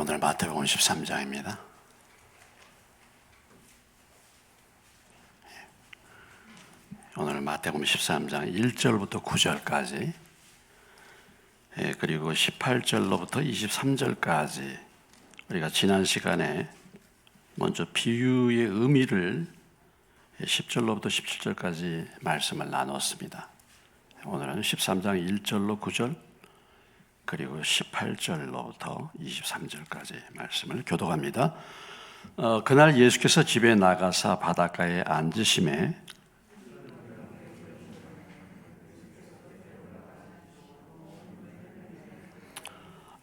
오늘 마태복음 13장입니다. 오늘 마태복음 13장 1절부터 9절까지 그리고 18절로부터 23절까지 우리가 지난 시간에 먼저 비유의 의미를 10절로부터 17절까지 말씀을 나눴습니다. 오늘은 13장 1절로 9절 그리고 18절로부터 23절까지 말씀을 교독합니다. 그날 예수께서 집에 나가사 바닷가에 앉으심에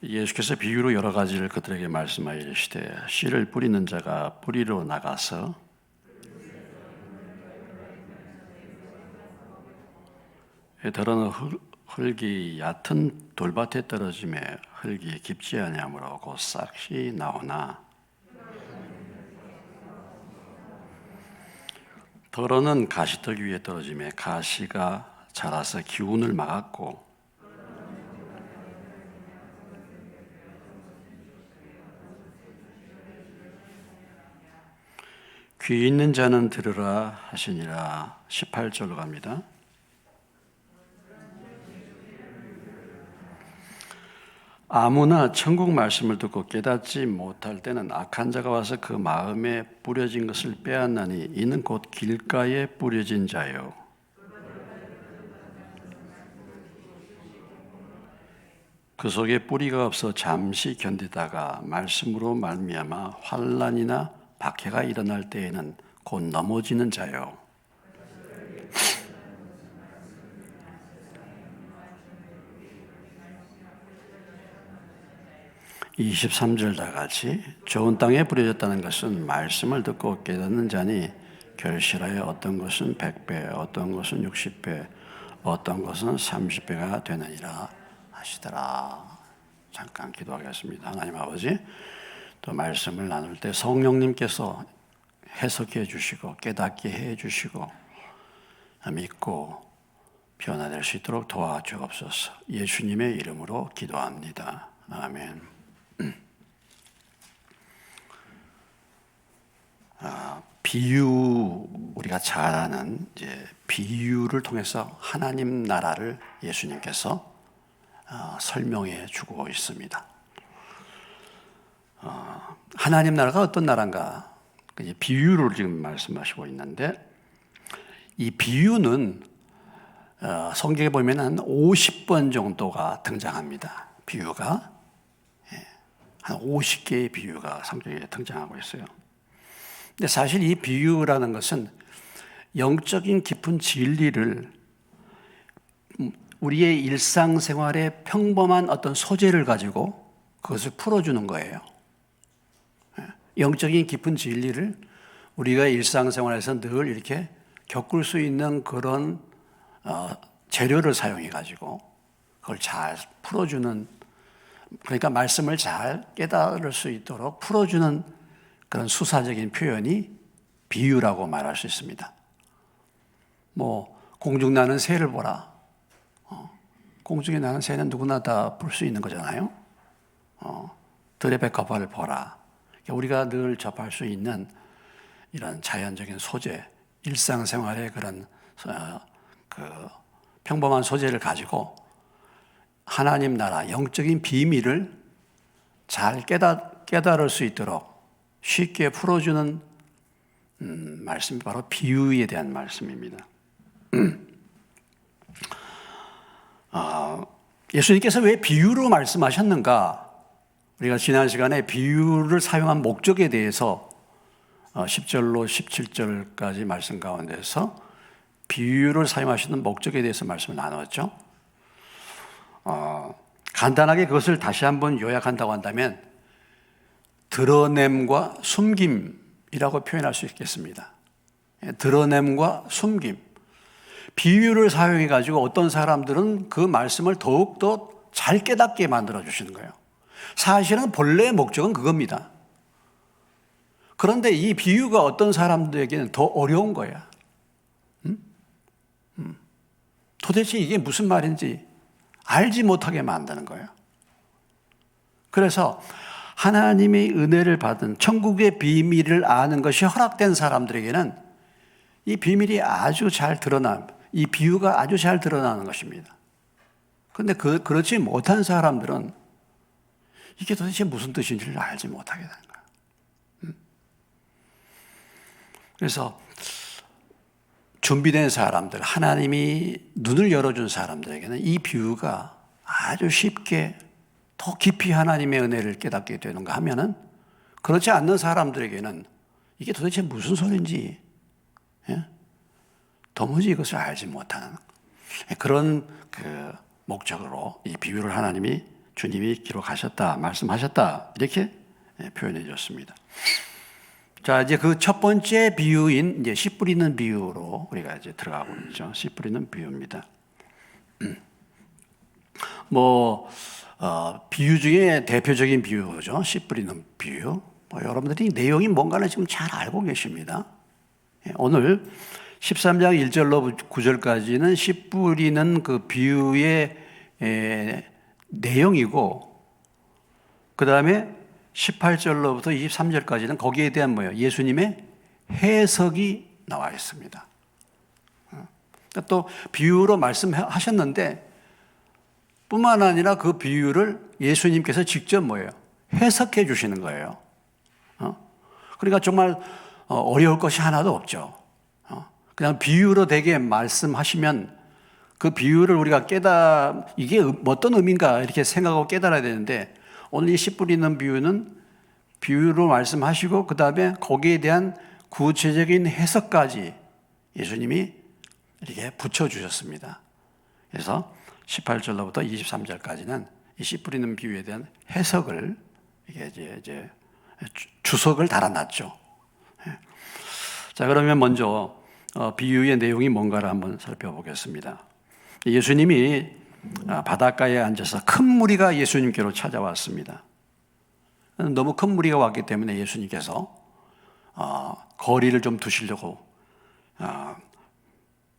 예수께서 비유로 여러 가지를 그들에게 말씀하여 이르시되 씨를 뿌리는 자가 뿌리로 나가서 더러는 흙이 얕은 돌밭에 떨어짐에 흙이 깊지 아니하므로 곧 싹이 나오나 더러는 가시떨 위에 떨어짐에 가시가 자라서 기운을 막았고 귀 있는 자는 들으라 하시니라. 18절로 갑니다. 아무나 천국 말씀을 듣고 깨닫지 못할 때는 악한 자가 와서 그 마음에 뿌려진 것을 빼앗나니 이는 곧 길가에 뿌려진 자요. 그 속에 뿌리가 없어 잠시 견디다가 말씀으로 말미암아 환난이나 박해가 일어날 때에는 곧 넘어지는 자요. 23절 다 같이 좋은 땅에 뿌려졌다는 것은 말씀을 듣고 깨닫는 자니 결실하여 어떤 것은 100배, 어떤 것은 60배, 어떤 것은 30배가 되느니라 하시더라. 잠깐 기도하겠습니다. 하나님 아버지, 또 말씀을 나눌 때 성령님께서 해석해 주시고 깨닫게 해 주시고 믿고 변화될 수 있도록 도와주옵소서. 예수님의 이름으로 기도합니다. 아멘. 비유, 우리가 잘 아는 이제 비유를 통해서 하나님 나라를 예수님께서 설명해 주고 있습니다. 하나님 나라가 어떤 나라인가? 비유를 지금 말씀하시고 있는데 이 비유는 성경에 보면 한 50번 정도가 등장합니다. 비유가 한 50개의 비유가 성경에 등장하고 있어요. 근데 사실 이 비유라는 것은 영적인 깊은 진리를 우리의 일상생활의 평범한 어떤 소재를 가지고 그것을 풀어주는 거예요. 영적인 깊은 진리를 우리가 일상생활에서 늘 이렇게 겪을 수 있는 그런 재료를 사용해 가지고 그걸 잘 풀어주는, 그러니까 말씀을 잘 깨달을 수 있도록 풀어주는 그런 수사적인 표현이 비유라고 말할 수 있습니다. 공중 나는 새를 보라. 공중에 나는 새는 누구나 다 볼 수 있는 거잖아요. 들의 백합화를 보라. 우리가 늘 접할 수 있는 이런 자연적인 소재, 일상생활의 그런 평범한 소재를 가지고 하나님 나라, 영적인 비밀을 잘 깨달을 수 있도록 쉽게 풀어주는 말씀이 바로 비유에 대한 말씀입니다. 예수님께서 왜 비유로 말씀하셨는가? 우리가 지난 시간에 비유를 사용한 목적에 대해서 10절로 17절까지 말씀 가운데서 비유를 사용하시는 목적에 대해서 말씀을 나눴죠. 간단하게 그것을 다시 한번 요약한다고 한다면 드러냄과 숨김이라고 표현할 수 있겠습니다. 드러냄과 숨김. 비유를 사용해 가지고 어떤 사람들은 그 말씀을 더욱더 잘 깨닫게 만들어 주시는 거예요. 사실은 본래의 목적은 그겁니다. 그런데 이 비유가 어떤 사람들에게는 더 어려운 거야. 도대체 이게 무슨 말인지 알지 못하게 만드는 거예요. 그래서 하나님의 은혜를 받은 천국의 비밀을 아는 것이 허락된 사람들에게는 이 비밀이 아주 잘 이 비유가 아주 잘 드러나는 것입니다. 그런데 그렇지 못한 사람들은 이게 도대체 무슨 뜻인지를 알지 못하게 되는 거예요. 그래서 준비된 사람들, 하나님이 눈을 열어준 사람들에게는 이 비유가 아주 쉽게 더 깊이 하나님의 은혜를 깨닫게 되는가 하면은, 그렇지 않는 사람들에게는 이게 도대체 무슨 소리인지 도무지 이것을 알지 못하는 그런 목적으로 이 비유를 주님이 기록하셨다, 말씀하셨다, 이렇게 표현해 줬습니다. 자, 이제 그 첫 번째 비유인 이제 씨 뿌리는 비유로 우리가 이제 들어가고 있죠. 씨 뿌리는 비유입니다. 비유 중에 대표적인 비유죠. 씨 뿌리는 비유. 여러분들이 내용이 뭔가를 지금 잘 알고 계십니다. 오늘 13장 1절로 9절까지는 씨 뿌리는 그 비유의 내용이고, 그 다음에 18절로부터 23절까지는 거기에 대한 예수님의 해석이 나와 있습니다. 또 비유로 말씀하셨는데 뿐만 아니라 그 비유를 예수님께서 직접 해석해 주시는 거예요. 그러니까 정말 어려울 것이 하나도 없죠. 그냥 비유로 되게 말씀하시면 그 비유를 우리가 이게 어떤 의미인가 이렇게 생각하고 깨달아야 되는데, 오늘 이 씨 뿌리는 비유는 비유로 말씀하시고 그 다음에 거기에 대한 구체적인 해석까지 예수님이 이렇게 붙여주셨습니다. 그래서 18절로부터 23절까지는 이 씨 뿌리는 비유에 대한 해석을 이제 주석을 달아놨죠. 자, 그러면 먼저 비유의 내용이 뭔가를 한번 살펴보겠습니다. 예수님이 바닷가에 앉아서 큰 무리가 예수님께로 찾아왔습니다. 너무 큰 무리가 왔기 때문에 예수님께서 거리를 좀 두시려고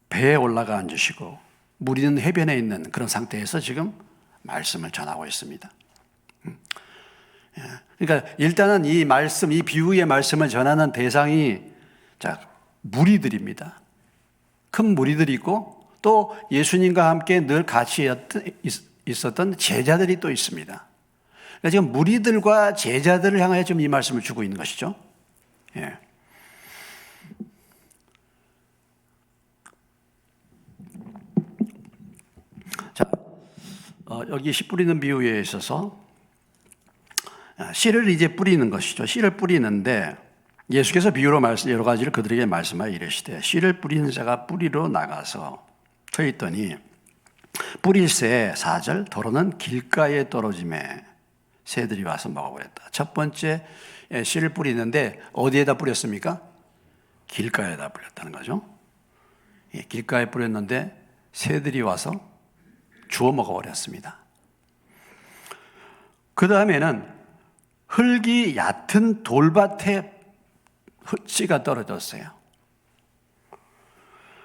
배에 올라가 앉으시고, 무리는 해변에 있는 그런 상태에서 지금 말씀을 전하고 있습니다. 그러니까 일단은 이 비유의 말씀을 전하는 대상이 무리들입니다. 큰 무리들이 있고, 또 예수님과 함께 늘 같이 있었던 제자들이 또 있습니다. 그러니까 지금 무리들과 제자들을 향하여 지금 이 말씀을 주고 있는 것이죠. 예. 자, 여기 씨 뿌리는 비유에 있어서 씨를 이제 뿌리는 것이죠. 씨를 뿌리는데 예수께서 비유로 여러 가지를 그들에게 말씀하여 이르시되, 씨를 뿌리는 자가 뿌리로 나가서 서 있더니 뿌릴새 4절 도로는 길가에 떨어짐에 새들이 와서 먹어버렸다. 첫 번째 씨를 뿌리는데 어디에다 뿌렸습니까? 길가에다 뿌렸다는 거죠. 길가에 뿌렸는데 새들이 와서 주워 먹어버렸습니다. 그 다음에는 흙이 얕은 돌밭에 씨가 떨어졌어요.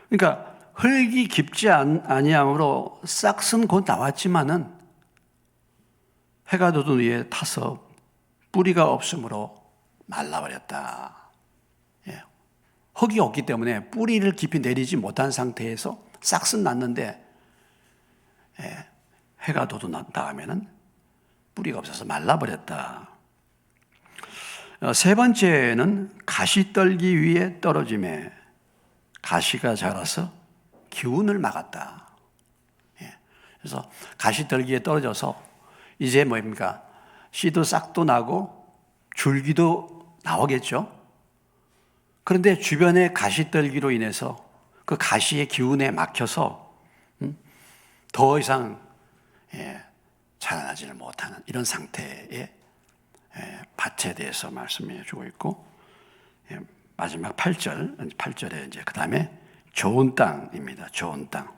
그러니까 흙이 깊지 아니함으로 싹은 곧 나왔지만은 해가 돋은 위에 타서 뿌리가 없으므로 말라버렸다. 흙이 없기 때문에 뿌리를 깊이 내리지 못한 상태에서 싹은 났는데 해가 돋은 다음에는 뿌리가 없어서 말라버렸다. 세 번째는 가시떨기 위에 떨어짐에 가시가 자라서 기운을 막았다. 그래서 가시떨기에 떨어져서 이제 씨도 싹도 나고 줄기도 나오겠죠. 그런데 주변의 가시떨기로 인해서 그 가시의 기운에 막혀서 더 이상 자라나지를 못하는 이런 상태의 밭에 대해서 말씀해 주고 있고, 마지막 8절에 이제 그 다음에 좋은 땅입니다. 좋은 땅.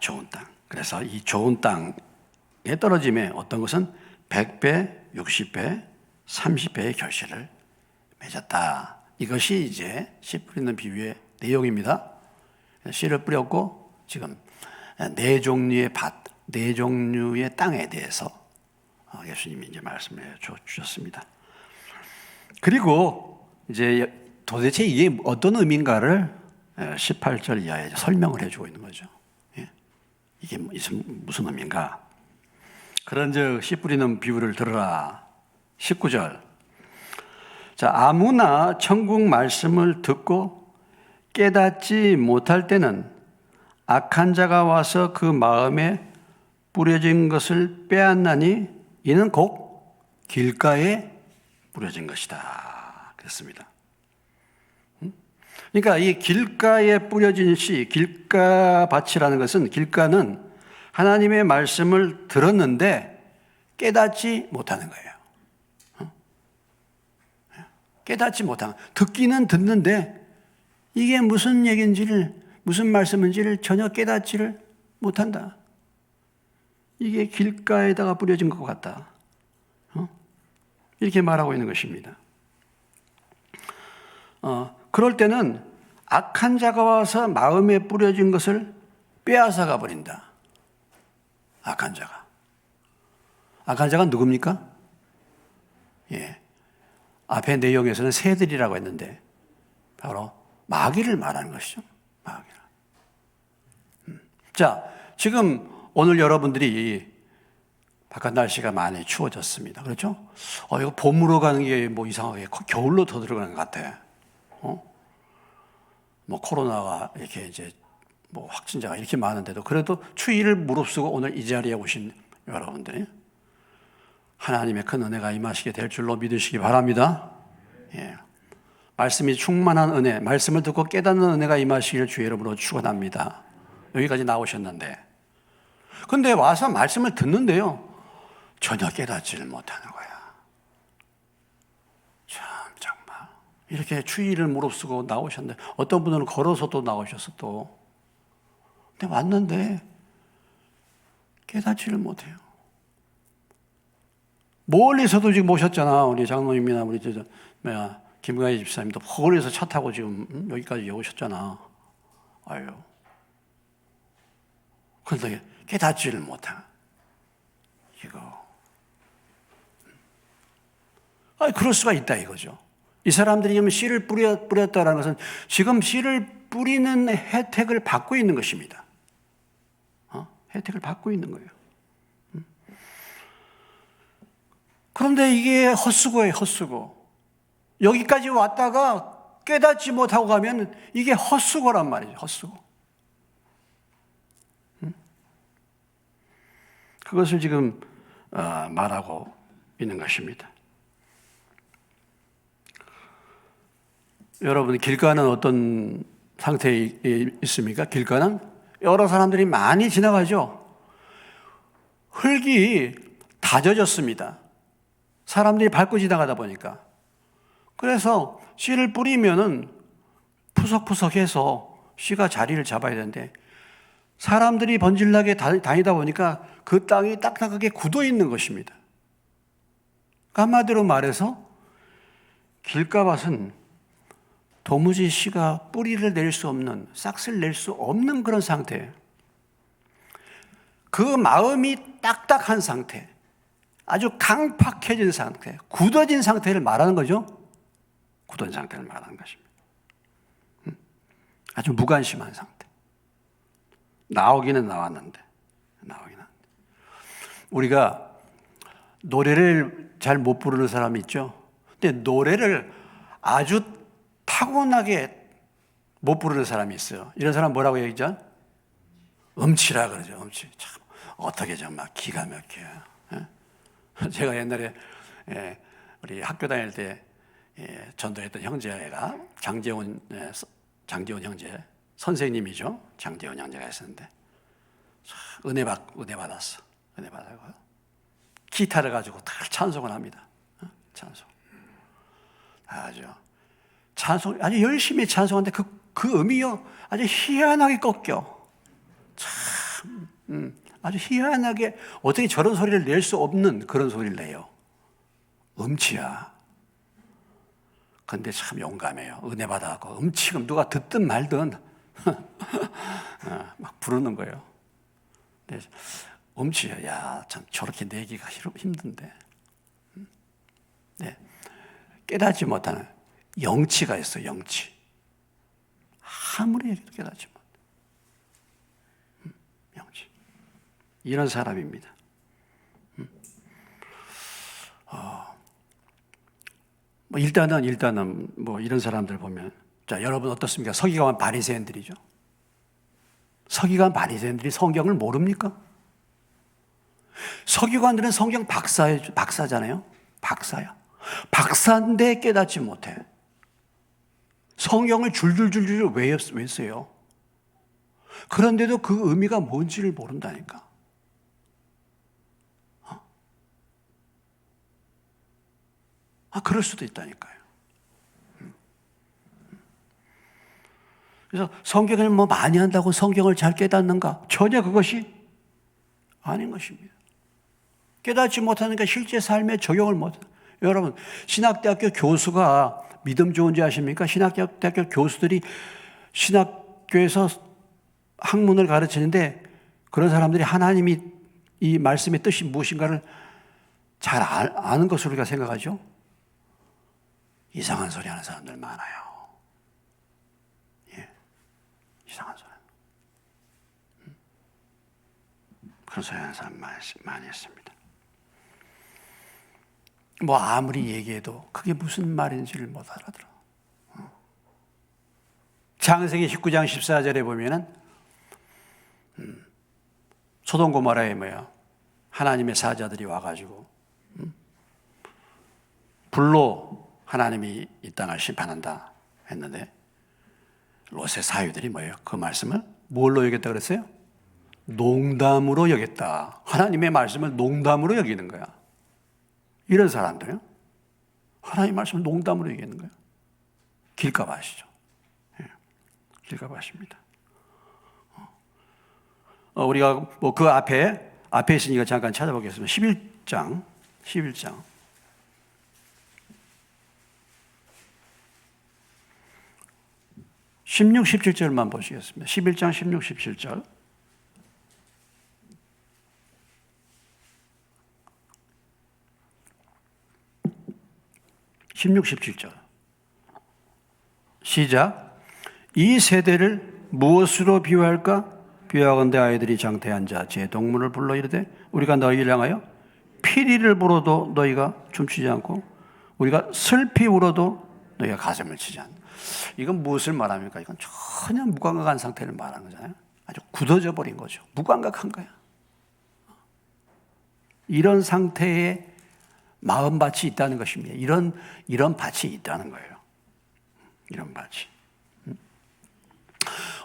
좋은 땅. 그래서 이 좋은 땅에 떨어짐에 어떤 것은 100배, 60배, 30배의 결실을 맺었다. 이것이 이제 씨 뿌리는 비유의 내용입니다. 씨를 뿌렸고 지금 네 종류의 밭, 네 종류의 땅에 대해서 예수님이 이제 말씀해 주셨습니다. 그리고 이제 도대체 이게 어떤 의미인가를 18절 이하에 설명을 해주고 있는 거죠. 이게 무슨 의미인가? 그런즉 씨 뿌리는 비유를 들으라. 19절. 자, 아무나 천국 말씀을 듣고 깨닫지 못할 때는 악한 자가 와서 그 마음에 뿌려진 것을 빼앗나니 이는 곧 길가에 뿌려진 것이다. 그랬습니다. 그러니까 이 길가에 뿌려진 씨, 길가밭이라는 것은, 길가는 하나님의 말씀을 들었는데 깨닫지 못하는 거예요. 깨닫지 못하는, 듣기는 듣는데 이게 무슨 얘기인지를, 무슨 말씀인지를 전혀 깨닫지를 못한다. 이게 길가에다가 뿌려진 것 같다. 이렇게 말하고 있는 것입니다. 그럴 때는 악한 자가 와서 마음에 뿌려진 것을 빼앗아가 버린다. 악한 자가. 악한 자가 누굽니까? 앞에 내용에서는 새들이라고 했는데 바로 마귀를 말하는 것이죠. 마귀를. 자, 지금 오늘 여러분들이 바깥 날씨가 많이 추워졌습니다. 그렇죠? 이거 봄으로 가는 게 뭐 이상하게 겨울로 더 들어가는 것 같아. 뭐 코로나가 이렇게 이제 뭐 확진자가 이렇게 많은데도 그래도 추위를 무릅쓰고 오늘 이 자리에 오신 여러분들이 하나님의 큰 은혜가 임하시게 될 줄로 믿으시기 바랍니다. 말씀이 충만한 은혜, 말씀을 듣고 깨닫는 은혜가 임하시기를 주의 이름으로 축원합니다. 여기까지 나오셨는데, 근데 와서 말씀을 듣는데요, 전혀 깨닫지를 못하는 거야. 참 정말 이렇게 추위를 무릅쓰고 나오셨는데, 어떤 분들은 걸어서도 나오셔서 또, 근데 왔는데 깨닫지를 못해요. 멀리서도 지금 오셨잖아. 우리 장로님이나 우리 김가희 집사님도 멀리서 차 타고 지금 여기까지 오셨잖아. 아유. 그런데 깨닫지를 못한 이거. 그럴 수가 있다 이거죠. 이 사람들이 지금 씨를 뿌렸다는 것은 지금 씨를 뿌리는 혜택을 받고 있는 것입니다. 혜택을 받고 있는 거예요. 그런데 이게 헛수고예요, 헛수고. 여기까지 왔다가 깨닫지 못하고 가면 이게 헛수고란 말이죠, 헛수고. 그것을 지금 말하고 있는 것입니다. 여러분, 길가는 어떤 상태에 있습니까? 길가는 여러 사람들이 많이 지나가죠. 흙이 다져졌습니다. 사람들이 밟고 지나가다 보니까. 그래서 씨를 뿌리면은 푸석푸석해서 씨가 자리를 잡아야 되는데 사람들이 번질나게 다니다 보니까 그 땅이 딱딱하게 굳어 있는 것입니다. 한마디로 말해서 길가밭은 도무지 씨가 뿌리를 낼 수 없는, 싹을 낼 수 없는 그런 상태예요. 그 마음이 딱딱한 상태, 아주 강팍해진 상태, 굳어진 상태를 말하는 거죠. 굳은 상태를 말하는 것입니다. 아주 무관심한 상태. 나오기는 나왔는데. 우리가 노래를 잘 못 부르는 사람이 있죠. 근데 노래를 아주 타고나게 못 부르는 사람이 있어요. 이런 사람 뭐라고 얘기하죠? 음치라 그러죠. 음치. 참 어떻게 정말 기가 막혀요. 제가 옛날에 우리 학교 다닐 때 전도했던 형제가 장재훈 형제 선생님이죠. 장재훈 형제가 있었는데 은혜 받았어. 은혜 받아고 기타를 가지고 다 찬송을 합니다. 찬송. 아주 열심히 찬송하는데 그 음이요 아주 희한하게 꺾여. 참 아주 희한하게 어떻게 저런 소리를 낼 수 없는 그런 소리를 내요. 음치야. 근데 참 용감해요. 은혜 받아갖고 음치금 누가 듣든 말든 막 부르는 거예요. 음치야. 야, 참 저렇게 내기가 힘든데. 네. 깨닫지 못하는 영치가 있어. 영치. 아무리 얘기도 깨닫지 못해. 영치. 이런 사람입니다. 뭐 일단은 뭐 이런 사람들 보면, 자, 여러분 어떻습니까? 서기관 바리새인들이죠. 서기관 바리새인들이 성경을 모릅니까? 서기관들은 성경 박사잖아요. 박사야. 박사인데 깨닫지 못해. 성경을 줄줄줄줄 외웠어요. 그런데도 그 의미가 뭔지를 모른다니까. 그럴 수도 있다니까요. 그래서 성경을 뭐 많이 한다고 성경을 잘 깨닫는가? 전혀 그것이 아닌 것입니다. 깨닫지 못하니까 실제 삶에 적용을 못해요. 여러분, 신학대학교 교수가 믿음 좋은지 아십니까? 신학대학교 교수들이 신학교에서 학문을 가르치는데 그런 사람들이 하나님이 이 말씀의 뜻이 무엇인가를 잘 아는 것으로 우리가 생각하죠. 이상한 소리 하는 사람들 많아요. 예, 이상한 소리. 그런 소리 하는 사람 많이 있습니다. 뭐 아무리 얘기해도 그게 무슨 말인지를 못 알아들어. 창세기 19장 14절에 보면은 소돔 고모라에 하나님의 사자들이 와가지고 불로 하나님이 이 땅을 심판한다 했는데 롯의 사위들이 그 말씀을 뭘로 여겼다 그랬어요? 농담으로 여겼다. 하나님의 말씀을 농담으로 여기는 거야. 이런 사람들요. 하나님 말씀을 농담으로 얘기하는 거예요. 길값 아시죠? 예, 길값 아십니다. 우리가 뭐 그 앞에 있으니까 잠깐 찾아보겠습니다. 11장 16, 17절만 보시겠습니다. 11장 16, 17절. 16, 17절. 시작. 이 세대를 무엇으로 비유할까? 비유하건대 아이들이 장태에 앉아 제 동문을 불러 이르되 우리가 너희를 향하여 피리를 불어도 너희가 춤추지 않고 우리가 슬피 울어도 너희가 가슴을 치지 않는다. 이건 무엇을 말합니까? 이건 전혀 무감각한 상태를 말하는 거잖아요. 아주 굳어져 버린 거죠. 무감각한 거야. 이런 상태에 마음밭이 있다는 것입니다. 이런 밭이 있다는 거예요. 이런 밭이.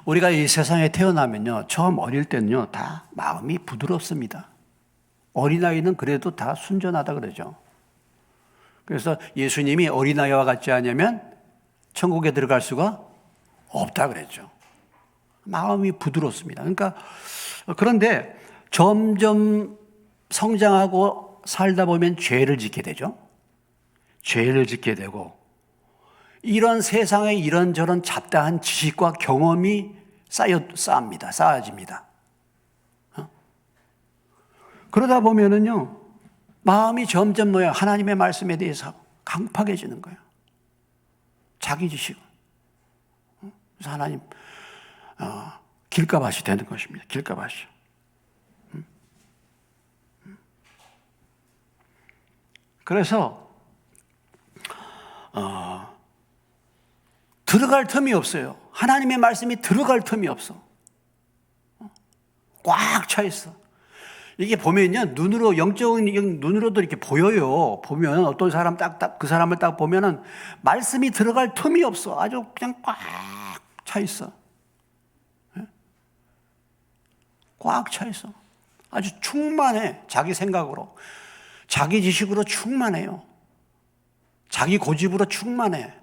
우리가 이 세상에 태어나면요, 처음 어릴 때는요, 다 마음이 부드럽습니다. 어린아이는 그래도 다 순전하다 그러죠. 그래서 예수님이 어린아이와 같지 않으면 천국에 들어갈 수가 없다 그랬죠. 마음이 부드럽습니다. 그러니까, 그런데 점점 성장하고 살다 보면 죄를 짓게 되죠. 죄를 짓게 되고, 이런 세상에 이런저런 잡다한 지식과 경험이 쌓아집니다. 그러다 보면은요, 마음이 점점 하나님의 말씀에 대해서 강팍해지는 거예요. 자기 지식. 그래서 하나님, 길가밭이 되는 것입니다. 길가밭이. 그래서, 들어갈 틈이 없어요. 하나님의 말씀이 들어갈 틈이 없어. 꽉 차 있어. 이게 보면요, 영적인 눈으로도 이렇게 보여요. 보면 어떤 사람 그 사람을 딱 보면은 말씀이 들어갈 틈이 없어. 아주 그냥 꽉 차 있어. 꽉 차 있어. 아주 충만해. 자기 생각으로. 자기 지식으로 충만해요. 자기 고집으로 충만해.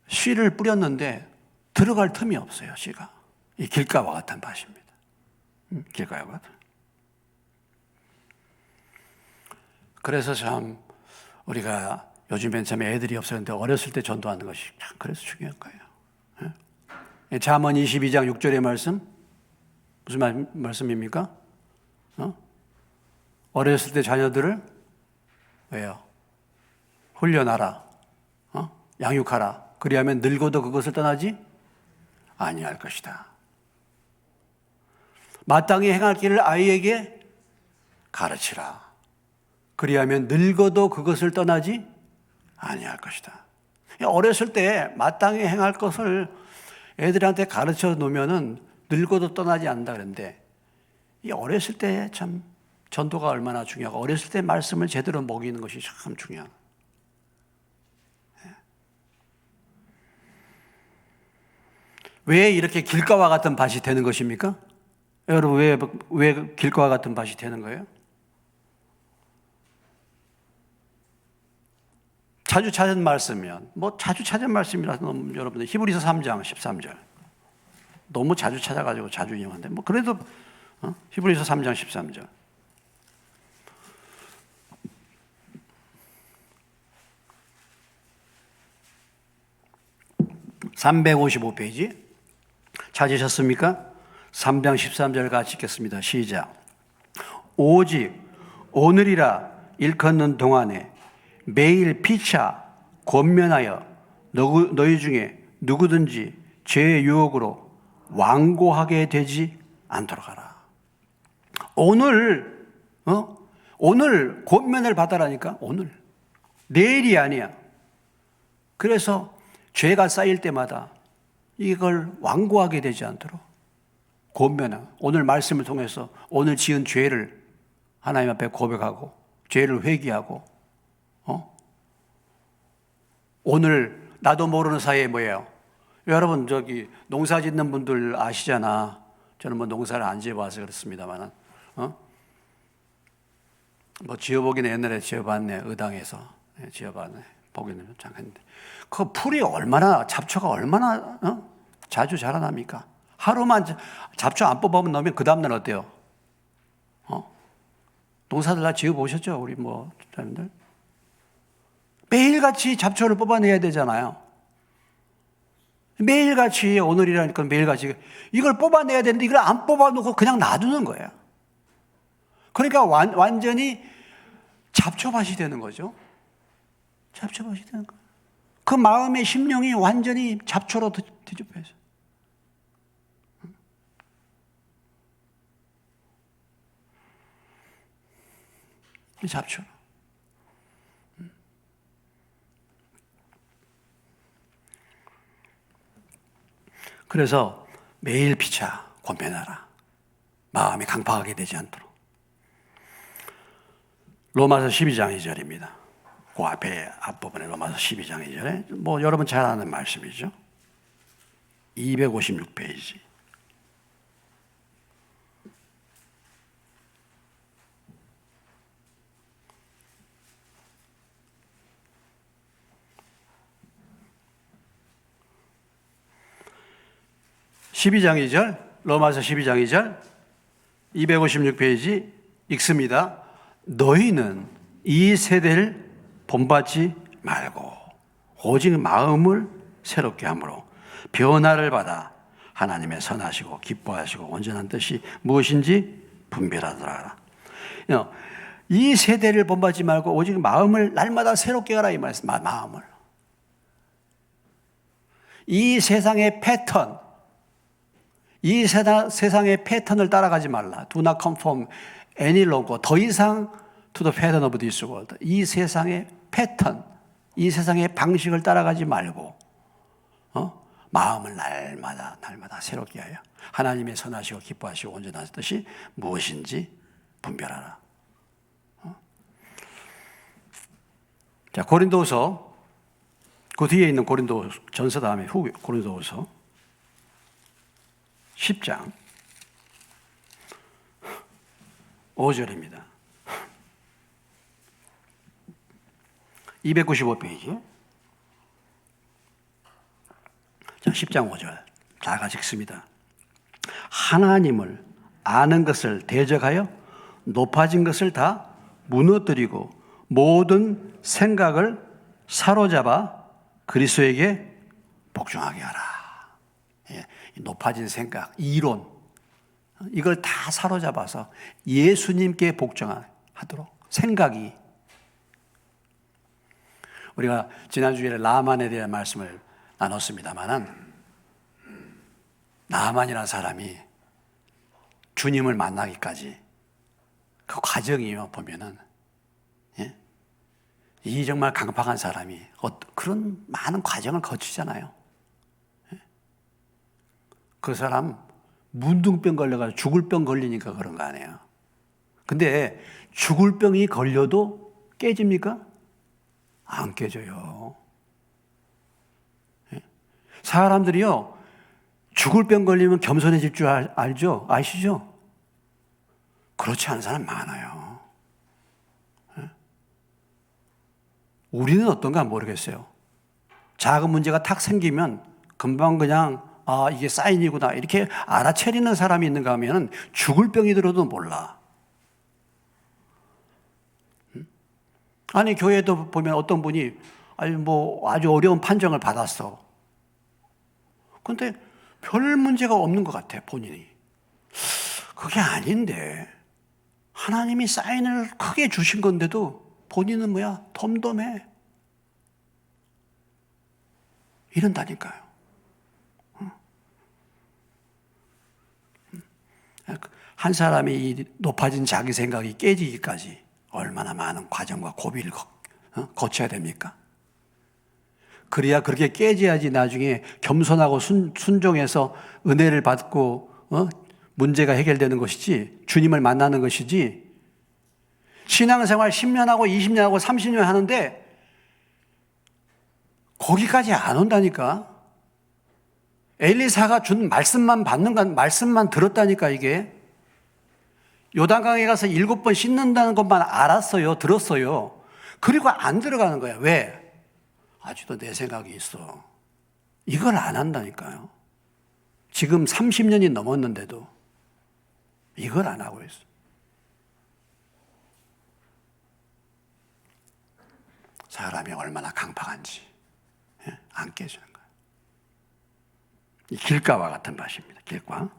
씨를 뿌렸는데 들어갈 틈이 없어요, 씨가. 이 길가와 같은 밭입니다. 길가와 같은. 그래서 참 우리가 요즘엔 참 애들이 없었는데 어렸을 때 전도하는 것이 참 그래서 중요한 거예요. 잠언 22장 6절의 말씀. 무슨 말씀입니까? 어렸을 때 자녀들을 왜요? 훈련하라. 양육하라. 그리하면 늙어도 그것을 떠나지 아니할 것이다. 마땅히 행할 길을 아이에게 가르치라. 그리하면 늙어도 그것을 떠나지 아니할 것이다. 어렸을 때 마땅히 행할 것을 애들한테 가르쳐 놓으면은 늙어도 떠나지 않는다 그랬는데, 이 어렸을 때 참 전도가 얼마나 중요하고 어렸을 때 말씀을 제대로 먹이는 것이 참 중요한. 왜 이렇게 길가와 같은 밭이 되는 것입니까? 여러분, 왜 길가와 같은 밭이 되는 거예요? 자주 찾은 말씀이면, 자주 찾은 말씀이라서 여러분들 히브리서 3장 13절 너무 자주 찾아가지고 자주 인용하는데, 그래도 히브리서 3장 13절 355페이지 찾으셨습니까? 3장 13절 같이 읽겠습니다. 시작. 오직 오늘이라 일컫는 동안에 매일 피차 권면하여 너희 중에 누구든지 죄의 유혹으로 완고하게 되지 않도록 하라. 오늘 권면을 받아라니까. 오늘, 내일이 아니야. 그래서 죄가 쌓일 때마다 이걸 완고하게 되지 않도록 권면하고, 오늘 말씀을 통해서 오늘 지은 죄를 하나님 앞에 고백하고 죄를 회개하고, 오늘 나도 모르는 사이에 뭐예요? 여러분, 농사 짓는 분들 아시잖아. 저는 농사를 안 지어봐서 그렇습니다만, 지어보기는 옛날에 지어봤네. 의당에서 지어봤네. 보기는 잠깐인데, 그 풀이 잡초가 얼마나 자주 자라납니까? 하루만 잡초 안 뽑아보면 넣으면 그 다음날 어때요? 농사들 다 지어보셨죠? 우리 사람들 매일같이 잡초를 뽑아내야 되잖아요. 매일같이, 오늘이라니까 매일같이 이걸 뽑아내야 되는데 이걸 안 뽑아놓고 그냥 놔두는 거예요. 그러니까 완전히 잡초밭이 되는 거죠. 잡초밭이 되는 거예요. 그 마음의 심령이 완전히 잡초로 뒤집혀 있어요. 이 잡초. 그래서 매일 피차 권면하라. 마음이 강팍하게 되지 않도록. 로마서 12장 2절입니다. 그 앞부분에 로마서 12장 2절에 여러분 잘 아는 말씀이죠. 256페이지. 로마서 12장 2절 256페이지 읽습니다. 너희는 이 세대를 본받지 말고 오직 마음을 새롭게 함으로 변화를 받아 하나님의 선하시고 기뻐하시고 온전한 뜻이 무엇인지 분별하더라. 이 세대를 본받지 말고 오직 마음을 날마다 새롭게 하라, 이 말씀. 마음을. 이 세상의 패턴, 이 세상의 패턴을 따라가지 말라. Do not conform any longer. 더 이상 to the pattern of this world. 이 세상의 패턴, 이 세상의 방식을 따라가지 말고 마음을 날마다 새롭게 하여 하나님의 선하시고 기뻐하시고 온전한 뜻이 무엇인지 분별하라. 자, 고린도후서, 그 뒤에 있는 고린도전서 다음에 고린도후서 10장 5절입니다. 295페이지. 자, 10장 5절. 다 같이 읽습니다. 하나님을 아는 것을 대적하여 높아진 것을 다 무너뜨리고 모든 생각을 사로잡아 그리스도에게 복종하게 하라. 예, 높아진 생각, 이론, 이걸 다 사로잡아서 예수님께 복종하도록 생각이. 우리가 지난주에 나만에 대한 말씀을 나눴습니다만, 나만이라는 사람이 주님을 만나기까지 그 과정이요 보면은, 예? 이 정말 강팍한 사람이 그런 많은 과정을 거치잖아요. 예? 그 사람 문둥병 걸려가지고 죽을 병 걸리니까 그런 거 아니에요. 근데 죽을 병이 걸려도 깨집니까? 안 깨져요. 예? 사람들이요, 죽을 병 걸리면 겸손해질 줄 알죠? 아시죠? 그렇지 않은 사람 많아요. 예? 우리는 어떤가 모르겠어요. 작은 문제가 탁 생기면 금방 그냥 이게 사인이구나 이렇게 알아채리는 사람이 있는가 하면 죽을 병이 들어도 몰라. 아니, 교회도 보면 어떤 분이 아주 어려운 판정을 받았어. 근데 별 문제가 없는 것 같아, 본인이. 그게 아닌데, 하나님이 사인을 크게 주신 건데도 본인은 덤덤해. 이런다니까요. 한 사람이 이 높아진 자기 생각이 깨지기까지 얼마나 많은 과정과 고비를 거쳐야 됩니까? 그래야 그렇게 깨져야지 나중에 겸손하고 순종해서 은혜를 받고 문제가 해결되는 것이지, 주님을 만나는 것이지. 신앙생활 10년하고 20년하고 30년 하는데 거기까지 안 온다니까. 엘리사가 준 말씀만 말씀만 들었다니까. 이게 요단강에 가서 7번 씻는다는 것만 알았어요. 들었어요. 그리고 안 들어가는 거야. 왜? 아직도 내 생각이 있어. 이걸 안 한다니까요. 지금 30년이 넘었는데도 이걸 안 하고 있어. 사람이 얼마나 강팍한지 안 깨지는 거예요. 이 길가와 같은 밭입니다. 길가.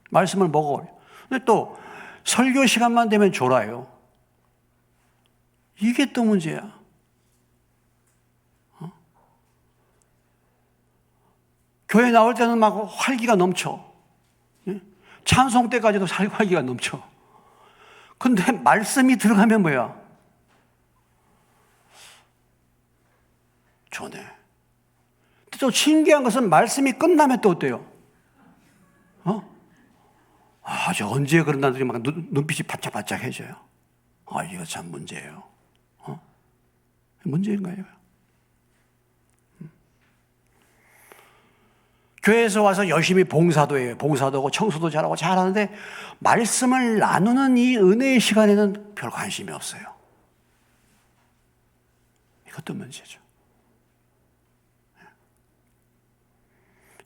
말씀을 먹어요. 근데 또 설교 시간만 되면 졸아요. 이게 또 문제야. 교회 나올 때는 막 활기가 넘쳐. 찬송 때까지도 활기가 넘쳐. 근데 말씀이 들어가면 뭐야? 좋네. 또 신기한 것은 말씀이 끝나면 또 어때요? 저 언제 그런다더니 막 눈빛이 바짝바짝해져요. 이거 참 문제예요. 문제인 거예요. 교회에서 와서 열심히 봉사도 해요. 봉사도 하고 청소도 잘하고 잘하는데 말씀을 나누는 이 은혜의 시간에는 별 관심이 없어요. 이것도 문제죠.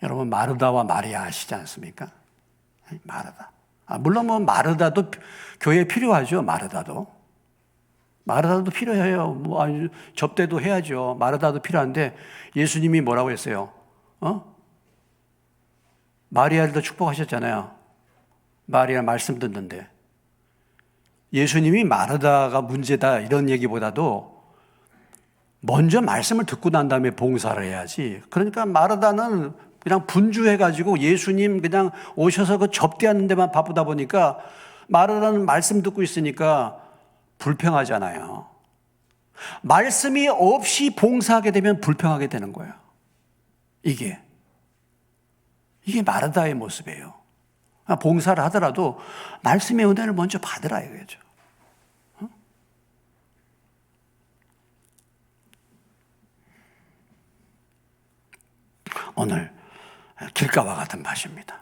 여러분, 마르다와 마리아 아시지 않습니까? 마르다. 물론 마르다도 교회에 필요하죠. 마르다도 필요해요. 접대도 해야죠. 마르다도 필요한데 예수님이 뭐라고 했어요? 마리아를 더 축복하셨잖아요. 마리아 말씀 듣는데. 예수님이 마르다가 문제다 이런 얘기보다도 먼저 말씀을 듣고 난 다음에 봉사를 해야지. 그러니까 마르다는 그냥 분주해가지고 예수님 그냥 오셔서 그 접대하는 데만 바쁘다 보니까 마르다는 말씀 듣고 있으니까 불평하잖아요. 말씀이 없이 봉사하게 되면 불평하게 되는 거예요. 이게 마르다의 모습이에요. 봉사를 하더라도 말씀의 은혜를 먼저 받으라 이거죠. 오늘 길가와 같은 밭입니다.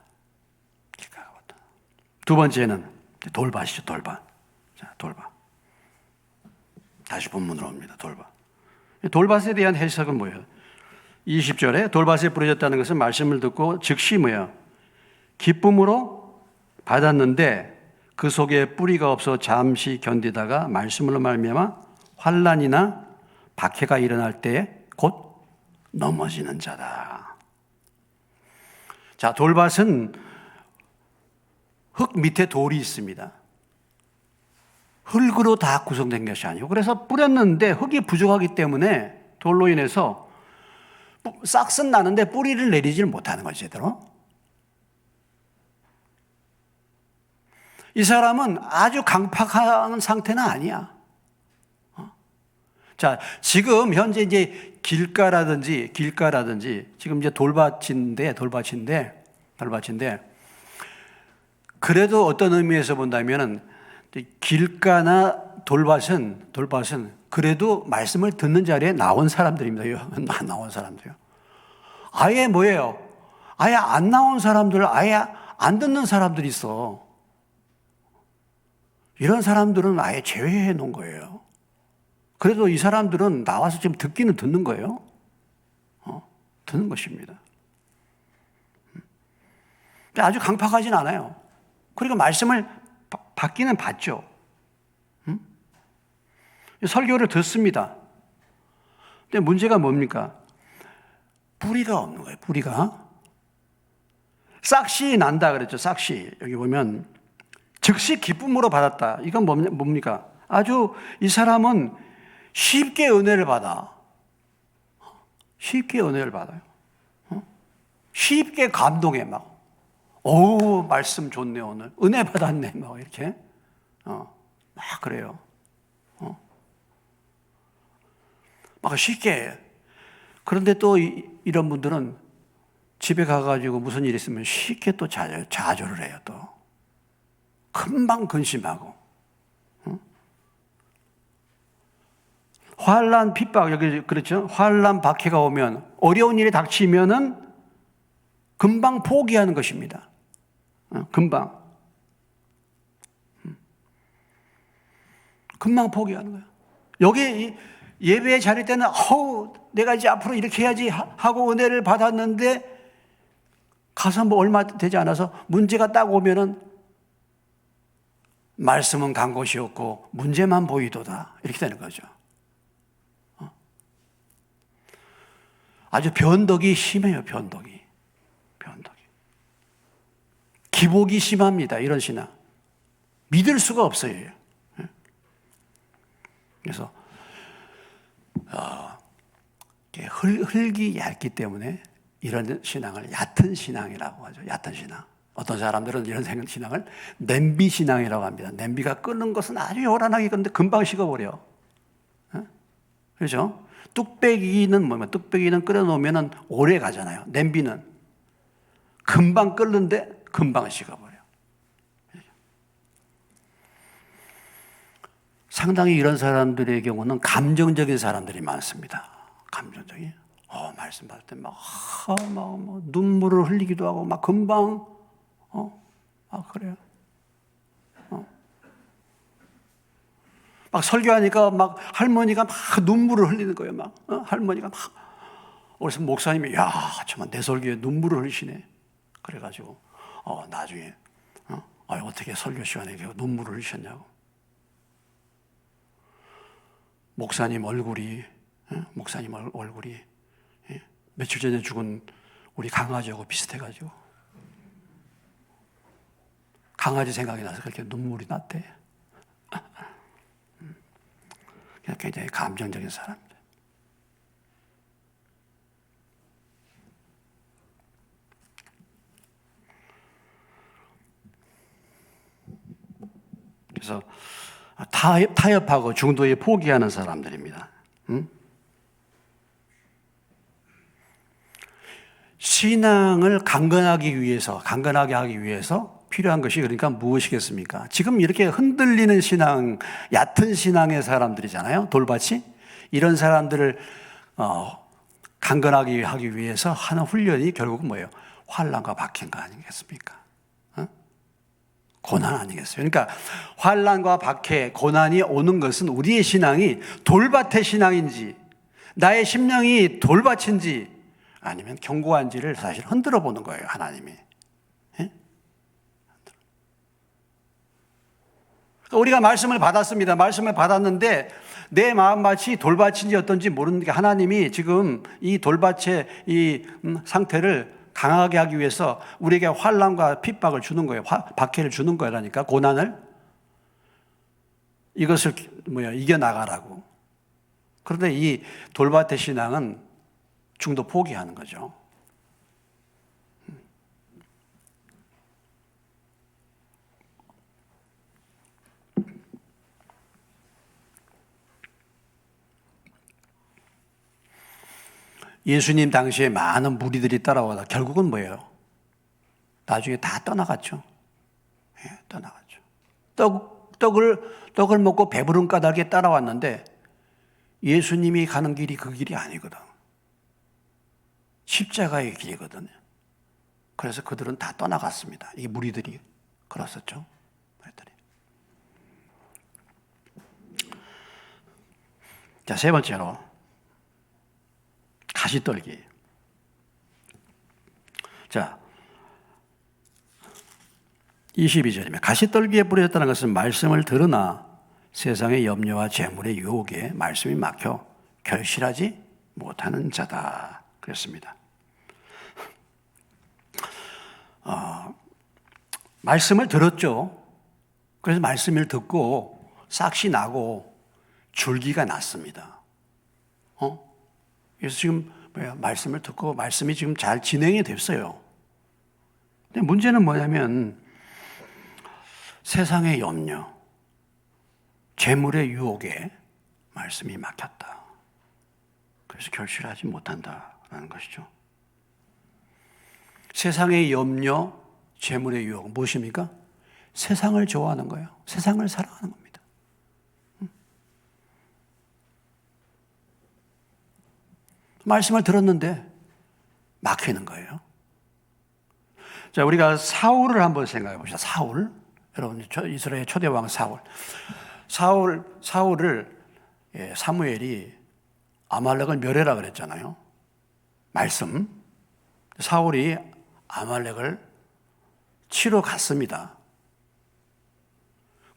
길가와 같은. 두 번째는 돌밭이죠. 돌밭. 자, 돌밭. 다시 본문으로 옵니다. 돌밭. 돌밭에 대한 해석은 뭐예요? 20절에 돌밭에 뿌려졌다는 것은 말씀을 듣고 즉시 뭐예요? 기쁨으로 받았는데 그 속에 뿌리가 없어 잠시 견디다가 말씀으로 말미암아 환난이나 박해가 일어날 때에 곧 넘어지는 자다. 자, 돌밭은 흙 밑에 돌이 있습니다. 흙으로 다 구성된 것이 아니고, 그래서 뿌렸는데 흙이 부족하기 때문에 돌로 인해서 싹은 나는데 뿌리를 내리질 못하는 거지, 제대로. 이 사람은 아주 강팍한 상태는 아니야. 자, 지금 현재 이제 길가라든지 지금 이제 돌밭인데 그래도 어떤 의미에서 본다면은 길가나 돌밭은 그래도 말씀을 듣는 자리에 나온 사람들입니다. 나온 사람들이요. 아예 뭐예요? 아예 안 나온 사람들, 아예 안 듣는 사람들이 있어. 이런 사람들은 아예 제외해 놓은 거예요. 그래도 이 사람들은 나와서 지금 듣기는 듣는 거예요. 듣는 것입니다. 아주 강팍하진 않아요. 그리고 말씀을 받기는 받죠. 설교를 듣습니다. 근데 문제가 뭡니까? 뿌리가 없는 거예요. 뿌리가. 싹씨 난다 그랬죠. 싹씨. 여기 보면 즉시 기쁨으로 받았다. 이건 뭡니까? 아주 이 사람은 쉽게 은혜를 받아. 쉽게 은혜를 받아요. 쉽게 감동해 막. 오, 말씀 좋네 오늘. 은혜 받았네 막 이렇게. 막 그래요. 막 쉽게. 그런데 또 이런 분들은 집에 가가지고 무슨 일 있으면 쉽게 또 좌절을 해요 또. 금방 근심하고. 환난 핍박, 여기 그렇죠? 환난 박해가 오면, 어려운 일이 닥치면은 금방 포기하는 것입니다. 금방 포기하는 거예요. 여기 예배의 자리 때는 내가 이제 앞으로 이렇게 해야지 하고 은혜를 받았는데 가서 뭐 얼마 되지 않아서 문제가 딱 오면은 말씀은 간 곳이 없고 문제만 보이도다 이렇게 되는 거죠. 아주 변덕이 심해요. 변덕이 기복이 심합니다. 이런 신앙 믿을 수가 없어요. 그래서 흙이 얇기 때문에 이런 신앙을 얕은 신앙이라고 하죠. 얕은 신앙. 어떤 사람들은 이런 신앙을 냄비 신앙이라고 합니다. 냄비가 끓는 것은 아주 요란하게 끓는데 금방 식어버려. 그렇죠? 뚝배기는 뭐냐면 뚝배기는 끓여놓으면 오래 가잖아요. 냄비는 금방 끓는데 금방 식어버려. 상당히 이런 사람들의 경우는 감정적인 사람들이 많습니다. 감정적인. 말씀 받을 때 막 눈물을 흘리기도 하고 막 금방 그래요. 막 설교하니까 막 할머니가 막 눈물을 흘리는 거예요. 막 할머니가 막. 그래서 목사님이 정말 내 설교에 눈물을 흘리시네. 그래가지고 나중에 어떻게 설교 시간에 눈물을 흘리셨냐고. 목사님 얼굴이 며칠 전에 죽은 우리 강아지하고 비슷해가지고 강아지 생각이 나서 그렇게 눈물이 났대. 굉장히 감정적인 사람들. 그래서 타협하고 중도에 포기하는 사람들입니다. 신앙을 강건하게 하기 위해서 필요한 것이 그러니까 무엇이겠습니까? 지금 이렇게 흔들리는 신앙, 얕은 신앙의 사람들이잖아요. 돌밭이. 이런 사람들을 강건하게 하기 위해서 하는 훈련이 결국은 뭐예요? 환난과 박해가 아니겠습니까? 고난 아니겠어요? 그러니까 환난과 박해, 고난이 오는 것은 우리의 신앙이 돌밭의 신앙인지 나의 심령이 돌밭인지 아니면 견고한지를 사실 흔들어 보는 거예요. 하나님이. 우리가 말씀을 받았습니다. 말씀을 받았는데 내 마음밭이 돌밭인지 어떤지 모르는 게 하나님이 지금 이 돌밭의 이 상태를 강하게 하기 위해서 우리에게 환난과 핍박을 주는 거예요. 박해를 주는 거라니까, 고난을. 이것을 이겨나가라고. 그런데 이 돌밭의 신앙은 중도 포기하는 거죠. 예수님 당시에 많은 무리들이 따라와서 결국은 뭐예요? 나중에 다 떠나갔죠. 예, 떠나갔죠. 떡을 먹고 배부른 까닭에 따라왔는데 예수님이 가는 길이 그 길이 아니거든. 십자가의 길이거든요. 그래서 그들은 다 떠나갔습니다. 이 무리들이 그랬었죠. 자, 세 번째로 가시떨기. 자, 22절이면 가시떨기에 뿌려졌다는 것은 말씀을 들으나 세상의 염려와 재물의 유혹에 말씀이 막혀 결실하지 못하는 자다. 그랬습니다. 말씀을 들었죠. 그래서 말씀을 듣고 싹이 나고 줄기가 났습니다. 그래서 지금 말씀을 듣고 말씀이 지금 잘 진행이 됐어요. 근데 문제는 뭐냐면 세상의 염려, 재물의 유혹에 말씀이 막혔다. 그래서 결실하지 못한다라는 것이죠. 세상의 염려, 재물의 유혹 무엇입니까? 세상을 좋아하는 거예요. 세상을 사랑하는 겁니다. 말씀을 들었는데 막히는 거예요. 자, 우리가 사울을 한번 생각해 봅시다. 사울. 여러분, 이스라엘 초대왕 사울을 사무엘이 아말렉을 멸해라 그랬잖아요. 말씀. 사울이 아말렉을 치러 갔습니다.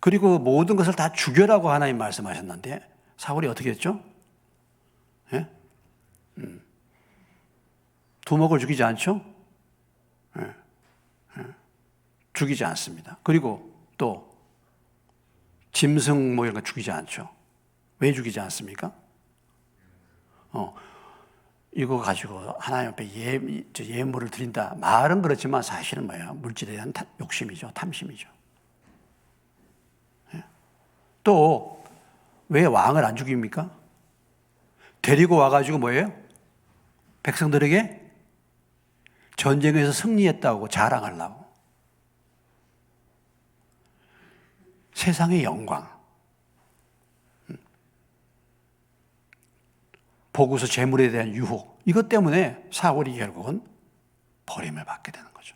그리고 모든 것을 다 죽여라고 하나님 말씀하셨는데 사울이 어떻게 했죠? 예? 두목을 죽이지 않죠? 죽이지 않습니다. 그리고 또 짐승 뭐 이런 거 죽이지 않죠. 왜 죽이지 않습니까? 이거 가지고 하나님 앞에 예물을 드린다. 말은 그렇지만 사실은 뭐예요? 물질에 대한 욕심이죠. 탐심이죠. 또 왜 왕을 안 죽입니까? 데리고 와가지고 뭐예요? 백성들에게 전쟁에서 승리했다고 자랑하려고. 세상의 영광, 보고서 재물에 대한 유혹, 이것 때문에 사울이 결국은 버림을 받게 되는 거죠.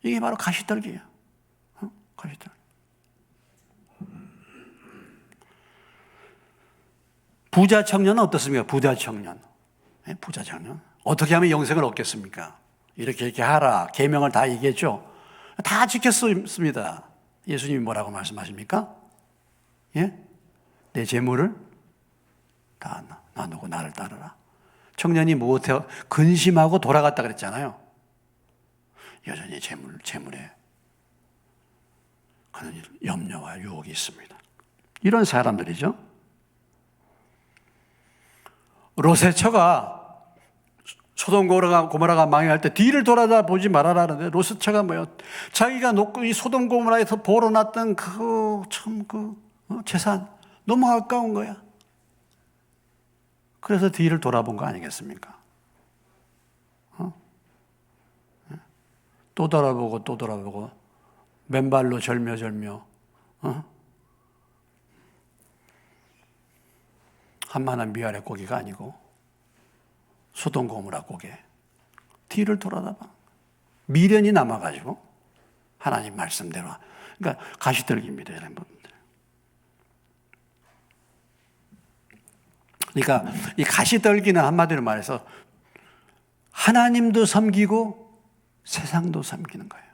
이게 바로 가시떨기예요. 가시떨기. 부자 청년은 어떻습니까? 부자 청년. 부자 청년. 어떻게 하면 영생을 얻겠습니까? 이렇게 하라. 계명을 다 얘기했죠. 다 지켰습니다. 예수님이 뭐라고 말씀하십니까? 예? 내 재물을 다 나누고 나를 따르라. 청년이 무엇에 근심하고 돌아갔다 그랬잖아요. 여전히 재물에 그런 염려와 유혹이 있습니다. 이런 사람들이죠. 롯의 처가 소돔 고모라가 망할 때 뒤를 돌아다 보지 말아라는데 롯의 처가 뭐예요? 자기가 놓고 이 소돔 고모라에서 벌어놨던 재산 너무 아까운 거야. 그래서 뒤를 돌아본 거 아니겠습니까? 또 돌아보고 또 돌아보고 맨발로 절묘 한만한 미아래 고기가 아니고 소돔 고모라 고개 뒤를 돌아다봐 미련이 남아가지고 하나님 말씀대로 그러니까 가시떨기입니다, 여러분들. 그러니까 이 가시떨기는 한마디로 말해서 하나님도 섬기고 세상도 섬기는 거예요.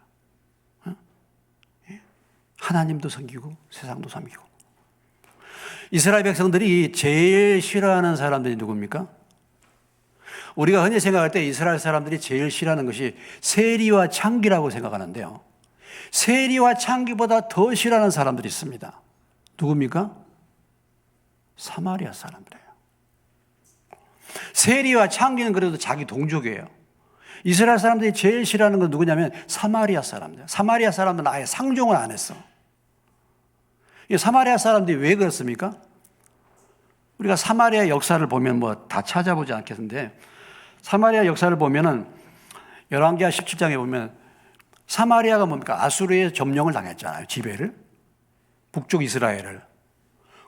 하나님도 섬기고 세상도 섬기고. 이스라엘 백성들이 제일 싫어하는 사람들이 누굽니까? 우리가 흔히 생각할 때 이스라엘 사람들이 제일 싫어하는 것이 세리와 창기라고 생각하는데요. 세리와 창기보다 더 싫어하는 사람들이 있습니다. 누굽니까? 사마리아 사람들이에요. 세리와 창기는 그래도 자기 동족이에요. 이스라엘 사람들이 제일 싫어하는 건 누구냐면 사마리아 사람들. 사마리아 사람들은 아예 상종을 안 했어. 사마리아 사람들이 왜 그렇습니까? 우리가 사마리아 역사를 보면 뭐 다 찾아보지 않겠는데, 사마리아 역사를 보면은 열왕기하 17장에 보면 사마리아가 뭡니까? 아수르의 점령을 당했잖아요. 지배를. 북쪽 이스라엘을.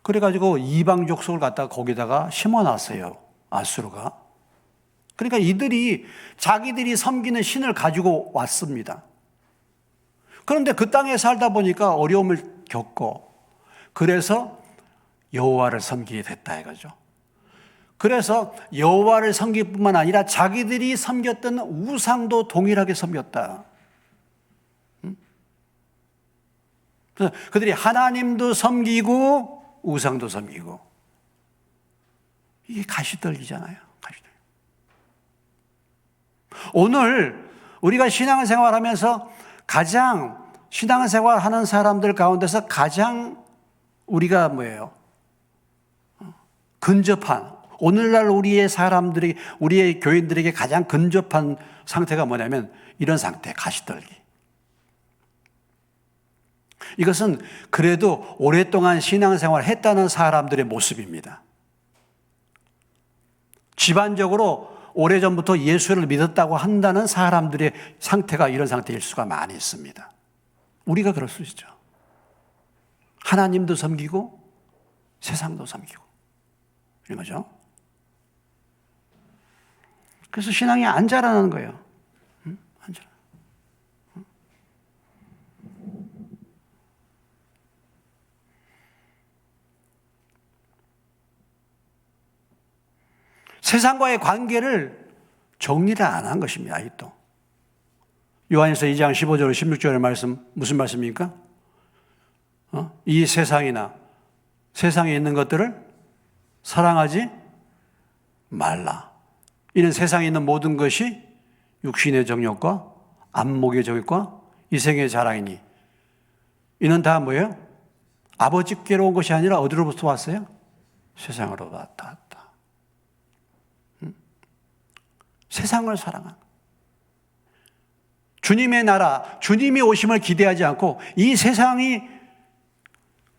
그래가지고 이방 족속을 갖다가 거기다가 심어놨어요. 아수르가. 그러니까 이들이 자기들이 섬기는 신을 가지고 왔습니다. 그런데 그 땅에 살다 보니까 어려움을 겪고, 그래서 여호와를 섬기게 됐다 이거죠. 그래서 여호와를 섬길 뿐만 아니라 자기들이 섬겼던 우상도 동일하게 섬겼다. 그래서 그들이 하나님도 섬기고 우상도 섬기고. 이게 가시떨기잖아요. 가시떨기. 오늘 우리가 신앙생활 하면서 가장 신앙생활 하는 사람들 가운데서 가장 우리가 뭐예요? 근접한, 오늘날 우리의 사람들이, 우리의 교인들에게 가장 근접한 상태가 뭐냐면 이런 상태, 가시떨기. 이것은 그래도 오랫동안 신앙생활을 했다는 사람들의 모습입니다. 집안적으로 오래전부터 예수를 믿었다고 한다는 사람들의 상태가 이런 상태일 수가 많이 있습니다. 우리가 그럴 수 있죠. 하나님도 섬기고 세상도 섬기고 이런 거죠. 그래서 신앙이 안 자라는 거예요. 안 자라. 세상과의 관계를 정리를 안 한 것입니다. 아직도. 요한일서 2장 15절 16절의 말씀 무슨 말씀입니까? 이 세상이나 세상에 있는 것들을 사랑하지 말라. 이는 세상에 있는 모든 것이 육신의 정욕과 안목의 정욕과 이생의 자랑이니. 이는 다 뭐예요? 아버지께로 온 것이 아니라 어디로부터 왔어요? 세상으로 왔다. 세상을 사랑한 주님의 나라, 주님이 오심을 기대하지 않고 이 세상이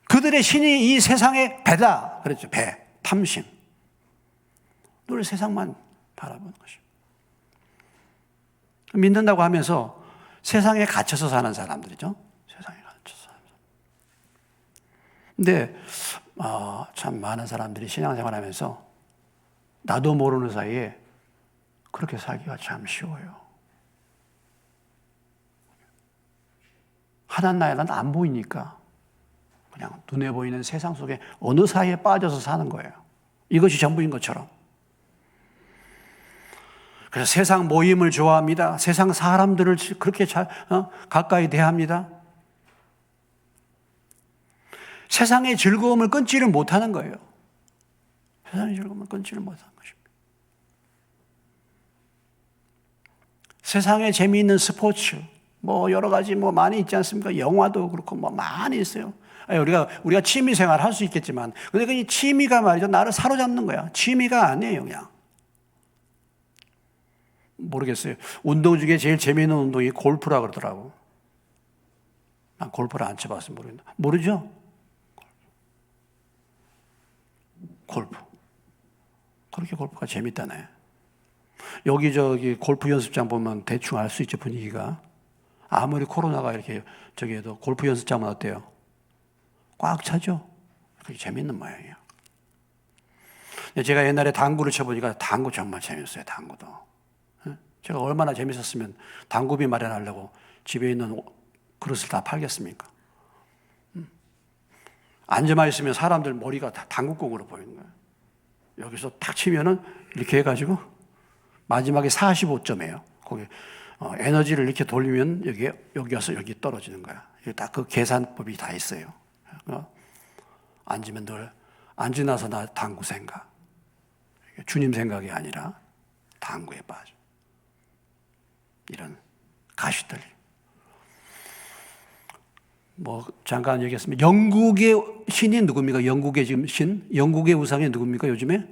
그들의 신이 이 세상의 배다. 그랬죠. 배, 탐심. 늘 세상만 바라보는 것입니다. 믿는다고 하면서 세상에 갇혀서 사는 사람들이죠. 세상에 갇혀서 사는 사람. 근데 참 많은 사람들이 신앙생활하면서 나도 모르는 사이에 그렇게 살기가 참 쉬워요. 하나님은 안 보이니까 그냥 눈에 보이는 세상 속에 어느 사이에 빠져서 사는 거예요. 이것이 전부인 것처럼. 그래서 세상 모임을 좋아합니다. 세상 사람들을 그렇게 가까이 대합니다. 세상의 즐거움을 끊지를 못하는 거예요. 세상의 즐거움을 끊지를 못하는 것입니다. 세상에 재미있는 스포츠, 뭐 여러 가지 뭐 많이 있지 않습니까? 영화도 그렇고 뭐 많이 있어요. 우리가 취미 생활 할 수 있겠지만, 근데 그 취미가 말이죠, 나를 사로잡는 거야. 취미가 아니에요, 그냥. 모르겠어요. 운동 중에 제일 재미있는 운동이 골프라 그러더라고. 난 골프를 안 쳐봐서 모르겠는데. 모르죠? 골프. 그렇게 골프가 재밌다네. 여기저기 골프 연습장 보면 대충 알 수 있죠, 분위기가. 아무리 코로나가 이렇게 저기 해도 골프 연습장은 어때요? 꽉 차죠? 그게 재밌는 모양이에요. 제가 옛날에 당구를 쳐보니까 당구 정말 재밌어요, 당구도. 제가 얼마나 재밌었으면 당구비 마련하려고 집에 있는 그릇을 다 팔겠습니까? 앉아만 있으면 사람들 머리가 다 당구공으로 보이는 거예요. 여기서 탁 치면은 이렇게 해가지고 마지막에 45점이에요. 거기 에너지를 이렇게 돌리면 여기 와서 여기 떨어지는 거야. 딱 그 계산법이 다 있어요. 앉으면 늘 앉으나서 나 당구 생각. 주님 생각이 아니라 당구에 빠져. 이런 가시떨림. 잠깐 얘기했습니다. 영국의 신이 누굽니까? 영국의 지금 신? 영국의 우상이 누굽니까? 요즘에?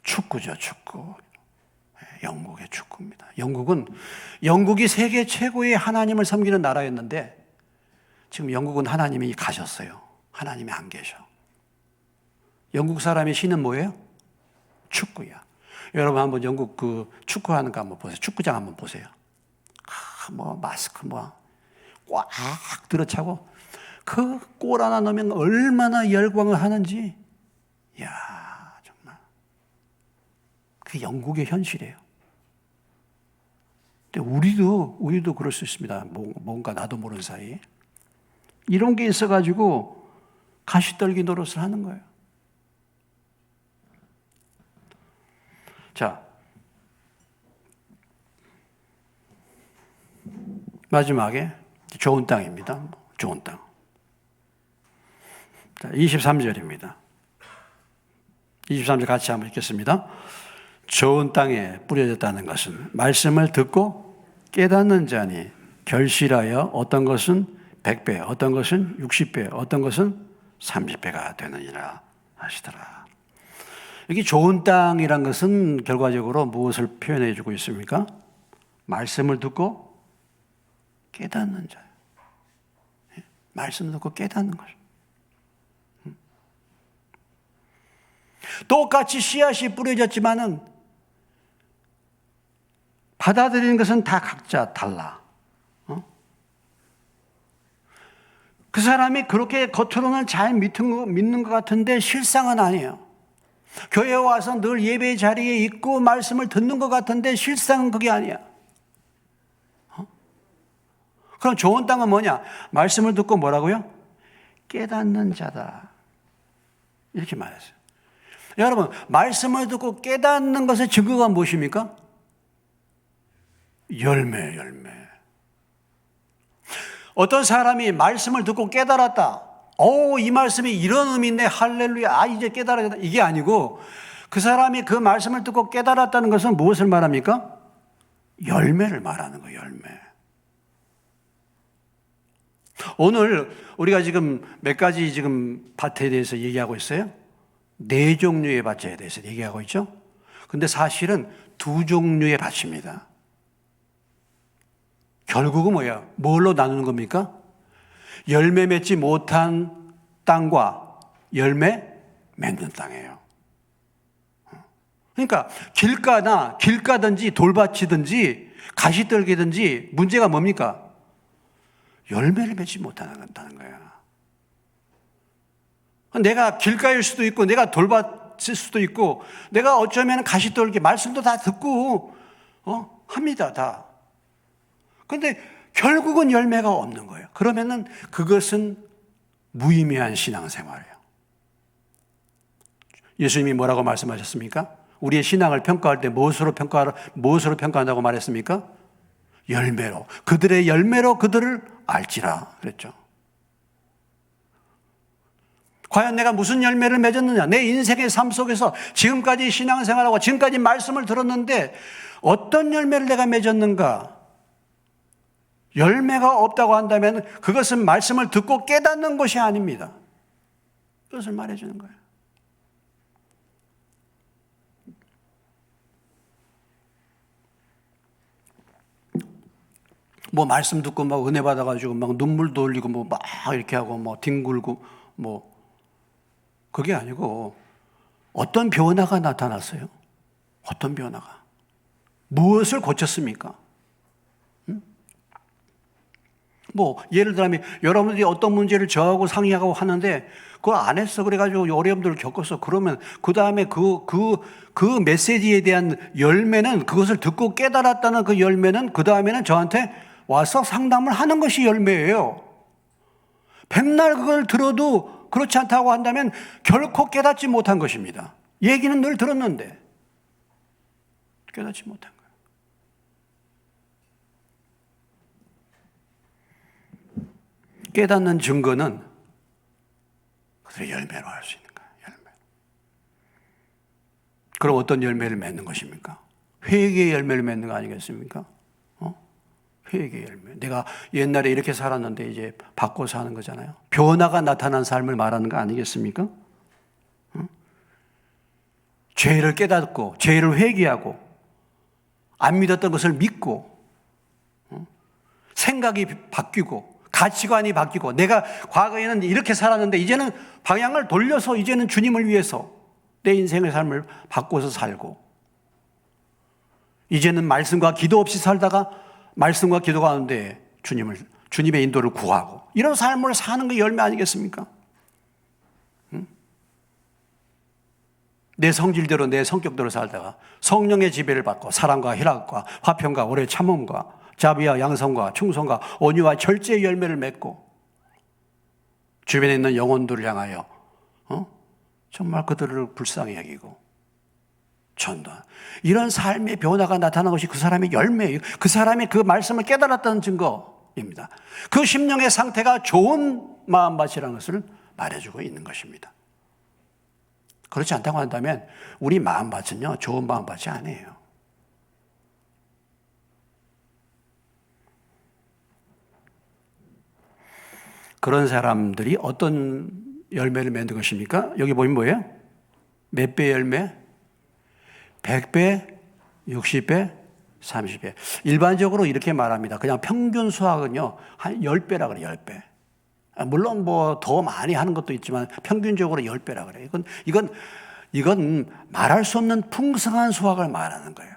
축구죠, 축구. 영국의 축구입니다. 영국이 세계 최고의 하나님을 섬기는 나라였는데 지금 영국은 하나님이 가셨어요. 하나님이 안 계셔. 영국 사람의 신은 뭐예요? 축구야. 여러분 한번 영국 그 축구하는 거 한번 보세요. 축구장 한번 보세요. 마스크 꽉 들어차고 그 골 하나 넣으면 얼마나 열광을 하는지. 이야, 정말. 그게 영국의 현실이에요. 근데 우리도 그럴 수 있습니다. 뭔가 나도 모르는 사이에. 이런 게 있어가지고 가시떨기 노릇을 하는 거예요. 자, 마지막에 좋은 땅입니다. 좋은 땅. 자, 23절입니다. 23절 같이 한번 읽겠습니다. 좋은 땅에 뿌려졌다는 것은 말씀을 듣고 깨닫는 자니 결실하여 어떤 것은 100배, 어떤 것은 60배, 어떤 것은 30배가 되느니라 하시더라. 여기 좋은 땅이란 것은 결과적으로 무엇을 표현해 주고 있습니까? 말씀을 듣고 깨닫는 자예요. 말씀을 듣고 깨닫는 거죠. 똑같이 씨앗이 뿌려졌지만은 받아들이는 것은 다 각자 달라. 그 사람이 그렇게 겉으로는 잘 믿는 것 같은데 실상은 아니에요. 교회에 와서 늘 예배 자리에 있고 말씀을 듣는 것 같은데 실상은 그게 아니야. 그럼 좋은 땅은 뭐냐? 말씀을 듣고 뭐라고요? 깨닫는 자다. 이렇게 말했어요. 여러분, 말씀을 듣고 깨닫는 것의 증거가 무엇입니까? 열매. 어떤 사람이 말씀을 듣고 깨달았다. 이 말씀이 이런 의미인데 할렐루야. 이제 깨달았다. 이게 아니고 그 사람이 그 말씀을 듣고 깨달았다는 것은 무엇을 말합니까? 열매를 말하는 거예요. 열매. 오늘 우리가 지금 몇 가지 지금 밭에 대해서 얘기하고 있어요. 4종류의 밭에 대해서 얘기하고 있죠. 근데 사실은 2종류의 밭입니다. 결국은 뭐예요? 뭘로 나누는 겁니까? 열매 맺지 못한 땅과 열매 맺는 땅이에요. 그러니까 길가든지 돌밭이든지 가시떨기든지 문제가 뭡니까? 열매를 맺지 못한다는 거야. 내가 길가일 수도 있고 내가 돌밭일 수도 있고 내가 어쩌면 가시떨기 말씀도 다 듣고 합니다. 다. 그런데 결국은 열매가 없는 거예요. 그러면은 그것은 무의미한 신앙생활이에요. 예수님이 뭐라고 말씀하셨습니까? 우리의 신앙을 평가할 때 무엇으로 평가한다고 말했습니까? 열매로. 그들의 열매로 그들을 알지라 그랬죠. 과연 내가 무슨 열매를 맺었느냐? 내 인생의 삶 속에서 지금까지 신앙생활하고 지금까지 말씀을 들었는데 어떤 열매를 내가 맺었는가? 열매가 없다고 한다면 그것은 말씀을 듣고 깨닫는 것이 아닙니다. 그것을 말해주는 거예요. 말씀 듣고 막 은혜 받아가지고 막 눈물도 흘리고 막 이렇게 하고 뒹굴고 그게 아니고 어떤 변화가 나타났어요? 어떤 변화가? 무엇을 고쳤습니까? 예를 들면 여러분들이 어떤 문제를 저하고 상의하고 하는데 그걸 안 했어. 그래가지고 어려움들을 겪었어. 그러면 그 다음에 그 메시지에 대한 열매는 그것을 듣고 깨달았다는 그 열매는 그 다음에는 저한테 와서 상담을 하는 것이 열매예요. 백날 그걸 들어도 그렇지 않다고 한다면 결코 깨닫지 못한 것입니다. 얘기는 늘 들었는데 깨닫지 못한 거예요. 깨닫는 증거는 그들의 열매로 할 수 있는 거예요. 열매. 그럼 어떤 열매를 맺는 것입니까? 회개의 열매를 맺는 거 아니겠습니까? 회개의 열매. 내가 옛날에 이렇게 살았는데 이제 바꿔 사는 거잖아요. 변화가 나타난 삶을 말하는 거 아니겠습니까? 죄를 깨닫고 죄를 회개하고 안 믿었던 것을 믿고 생각이 바뀌고 가치관이 바뀌고 내가 과거에는 이렇게 살았는데 이제는 방향을 돌려서 이제는 주님을 위해서 내 인생의 삶을 바꿔서 살고 이제는 말씀과 기도 없이 살다가 말씀과 기도 가운데 주님의 인도를 구하고 이런 삶을 사는 게 열매 아니겠습니까? 내 성질대로 내 성격대로 살다가 성령의 지배를 받고 사랑과 희락과 화평과 오래 참음과 자비와 양성과 충성과 온유와 절제의 열매를 맺고 주변에 있는 영혼들을 향하여 정말 그들을 불쌍히 여기고 전도한 이런 삶의 변화가 나타난 것이 그 사람의 열매예요. 그 사람이 그 말씀을 깨달았다는 증거입니다. 그 심령의 상태가 좋은 마음밭이라는 것을 말해주고 있는 것입니다. 그렇지 않다고 한다면 우리 마음밭은요 좋은 마음밭이 아니에요. 그런 사람들이 어떤 열매를 맺는 것입니까? 여기 보면 뭐예요? 몇 배 열매? 100배, 60배, 30배. 일반적으로 이렇게 말합니다. 그냥 평균 수학은요 한 10배라 그래요. 10배. 물론 뭐 더 많이 하는 것도 있지만 평균적으로 10배라 그래요. 이건 말할 수 없는 풍성한 수학을 말하는 거예요.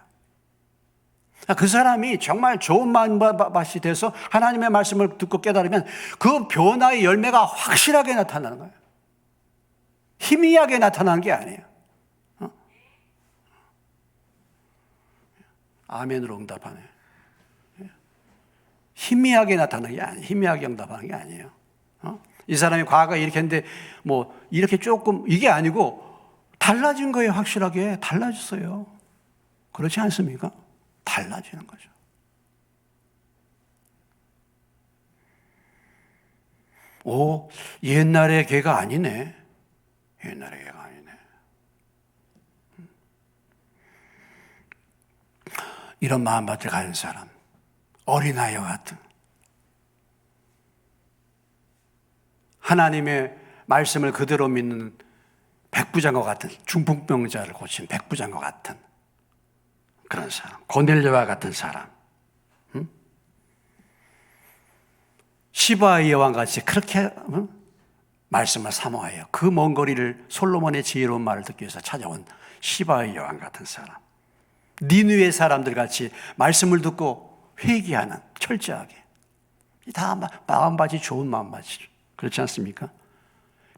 그 사람이 정말 좋은 마음밭이 돼서 하나님의 말씀을 듣고 깨달으면 그 변화의 열매가 확실하게 나타나는 거예요. 희미하게 나타나는 게 아니에요. 아멘으로 응답하네. 희미하게 나타나는 게 아니에요. 희미하게 응답하는 게 아니에요. 이 사람이 과거에 이렇게 했는데 뭐 이렇게 조금 이게 아니고 달라진 거예요. 확실하게 달라졌어요. 그렇지 않습니까? 달라지는 거죠. 오, 옛날의 걔가 아니네. 옛날의 걔가 아니네. 이런 마음밭을 가진 사람, 어린아이와 같은 하나님의 말씀을 그대로 믿는 백부장과 같은 중풍병자를 고친 백부장과 같은 그런 사람, 고넬료와 같은 사람, 시바의 여왕 같이 그렇게 말씀을 사모하여 그 먼 거리를 솔로몬의 지혜로운 말을 듣기 위해서 찾아온 시바의 여왕 같은 사람, 니느웨 사람들 같이 말씀을 듣고 회개하는 철저하게 다 마음밭이 좋은 마음밭이죠. 그렇지 않습니까?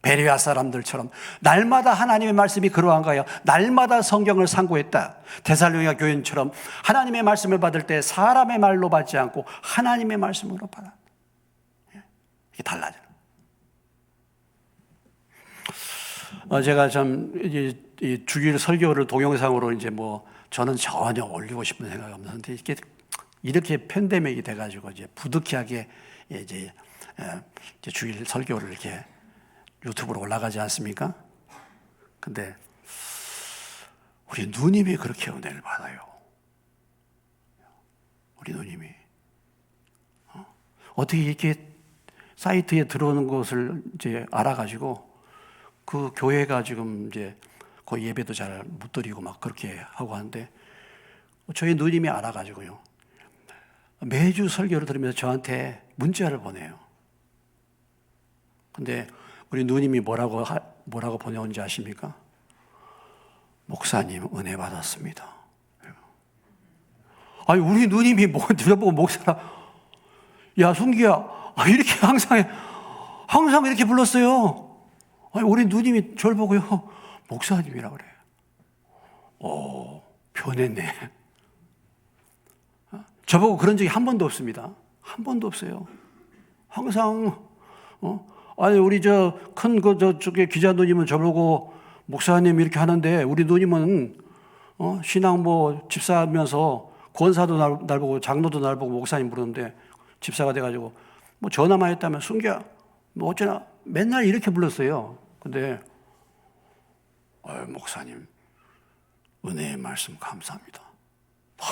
베레아 사람들처럼 날마다 하나님의 말씀이 그러한가요? 날마다 성경을 상고했다. 데살로니가 교인처럼 하나님의 말씀을 받을 때 사람의 말로 받지 않고 하나님의 말씀으로 받아. 이게 달라져요. 제가 참 이 주일 설교를 동영상으로 이제 뭐 저는 전혀 올리고 싶은 생각이 없는데 이렇게 팬데믹이 돼가지고 이제 부득이하게 이제 주일 설교를 이렇게 유튜브로 올라가지 않습니까? 근데 우리 누님이 그렇게 은혜를 받아요. 우리 누님이 어떻게 이렇게 사이트에 들어오는 것을 이제 알아가지고 그 교회가 지금 이제 거의 예배도 잘 못 드리고 막 그렇게 하고 하는데 저희 누님이 알아가지고요 매주 설교를 들으면서 저한테 문자를 보내요. 근데 우리 누님이 뭐라고 보내온지 아십니까? 목사님 은혜 받았습니다. 아니 우리 누님이 들어보고 목사라 야 순기야 이렇게 항상 이렇게 불렀어요. 아니 우리 누님이 저를 보고요 목사님이라 그래요. 오 변했네. 저보고 그런 적이 한 번도 없습니다. 한 번도 없어요. 항상 아니 우리 저쪽에 기자 누님은 저보고 목사님 이렇게 하는데 우리 누님은 신앙 뭐 집사하면서 권사도 날 보고 장로도 날 보고 목사님 부르는데 집사가 돼가지고 뭐 전화만 했다면 순기야 뭐 어쩌나 맨날 이렇게 불렀어요. 근데 목사님 은혜의 말씀 감사합니다.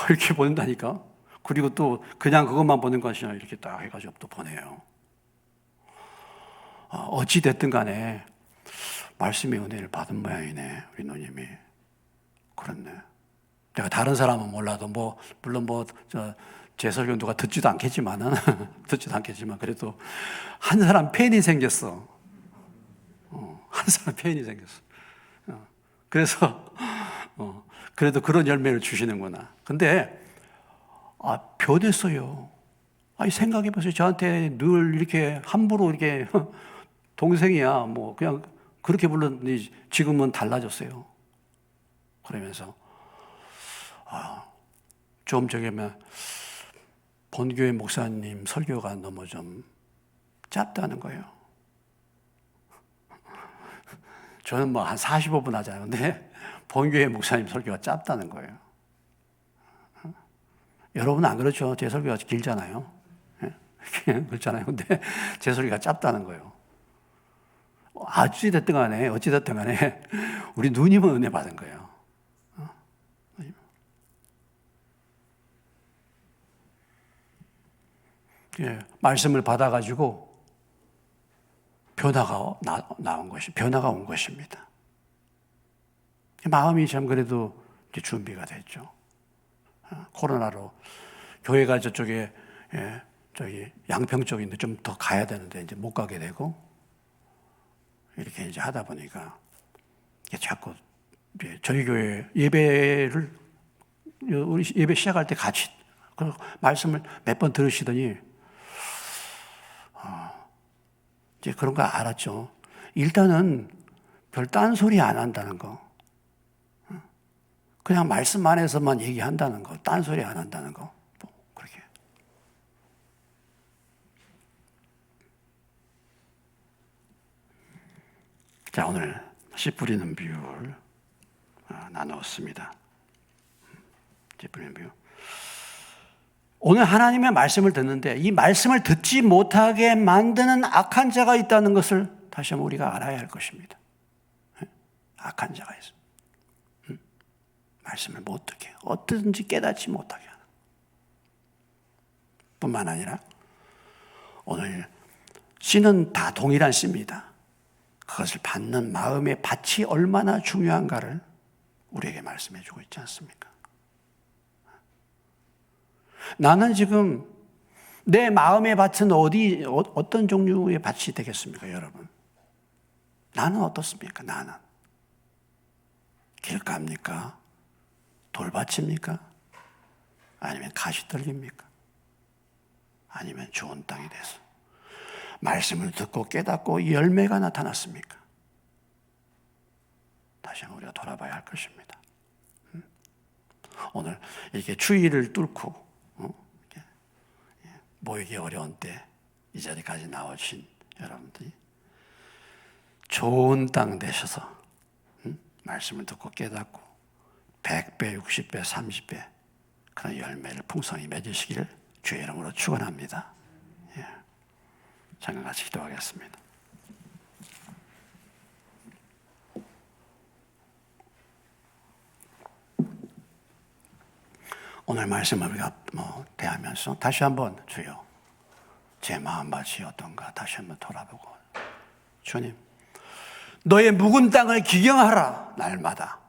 이렇게 보낸다니까. 그리고 또 그냥 그것만 보낸 것이 아니라 이렇게 딱 해가지고 또 보내요. 어찌 됐든 간에 말씀의 은혜를 받은 모양이네, 우리 누님이. 그렇네. 내가 다른 사람은 몰라도 물론 제 설교 누가 듣지도 않겠지만은 듣지도 않겠지만 그래도 한 사람 팬이 생겼어. 한 사람 팬이 생겼어. 그래서 그래도 그런 열매를 주시는구나. 근데 변했어요. 아니 생각해보세요. 저한테 늘 이렇게 함부로 이렇게 동생이야 그냥 그렇게 불렀는데 지금은 달라졌어요. 그러면서 좀 본교회 목사님 설교가 너무 좀 짧다는 거예요. 저는 한 45분 하잖아요. 근데 본교회 목사님 설교가 짧다는 거예요. 여러분은 안 그렇죠? 제 설교가 길잖아요. 그렇잖아요. 근데 제 설교가 짧다는 거예요. 어찌됐든 간에 우리 누님은 은혜 받은 거예요. 말씀을 받아가지고 변화가 변화가 온 것입니다. 마음이 참 그래도 이제 준비가 됐죠. 코로나로 교회가 저쪽에 저기 양평 쪽인데 좀 더 가야 되는데 이제 못 가게 되고 이렇게 이제 하다 보니까 자꾸 저희 교회 예배를 우리 예배 시작할 때 같이 그 말씀을 몇 번 들으시더니 이제 그런 거 알았죠. 일단은 별 딴소리 안 한다는 거. 그냥 말씀 안에서만 얘기한다는 거. 딴소리 안 한다는 거. 그렇게. 자, 오늘 씨 뿌리는 비유를 나누었습니다. 씨 뿌리는 비유. 오늘 하나님의 말씀을 듣는데 이 말씀을 듣지 못하게 만드는 악한 자가 있다는 것을 다시 한번 우리가 알아야 할 것입니다. 악한 자가 있습니다. 말씀을 못 듣게, 어떻든지 깨닫지 못하게 하는 뿐만 아니라 오늘 씨는 다 동일한 씨입니다. 그것을 받는 마음의 밭이 얼마나 중요한가를 우리에게 말씀해 주고 있지 않습니까? 나는 지금 내 마음의 밭은 어떤 종류의 밭이 되겠습니까, 여러분? 나는 어떻습니까? 나는 길가입니까? 돌밭입니까? 아니면 가시떨기입니까? 아니면 좋은 땅이 돼서 말씀을 듣고 깨닫고 열매가 나타났습니까? 다시 한번 우리가 돌아봐야 할 것입니다. 오늘 이렇게 추위를 뚫고 모이기 어려운 때 이 자리까지 나오신 여러분들이 좋은 땅 되셔서 말씀을 듣고 깨닫고 100배, 60배, 30배 그런 열매를 풍성히 맺으시기를 주의 이름으로 축원합니다. 잠깐 같이 기도하겠습니다. 오늘 말씀을 우리가 대하면서 다시 한번 주여 제 마음밭이 어떤가 다시 한번 돌아보고 주님 너의 묵은 땅을 기경하라 날마다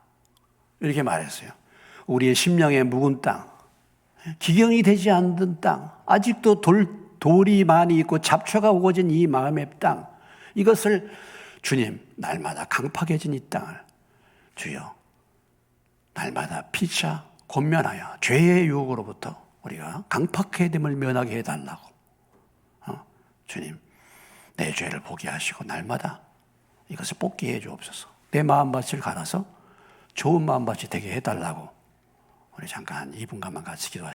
이렇게 말했어요. 우리의 심령의 묵은 땅 기경이 되지 않는 땅 아직도 돌이 많이 있고 잡초가 우거진 이 마음의 땅 이것을 주님 날마다 강팍해진 이 땅을 주여 날마다 피차 권면하여 죄의 유혹으로부터 우리가 강팍해됨을 면하게 해달라고 주님 내 죄를 보게 하시고 날마다 이것을 뽑게 해 주옵소서. 내 마음밭을 갈아서 좋은 마음밭이 되게 해달라고 우리 잠깐 2분간만 같이 기도하시겠습니다.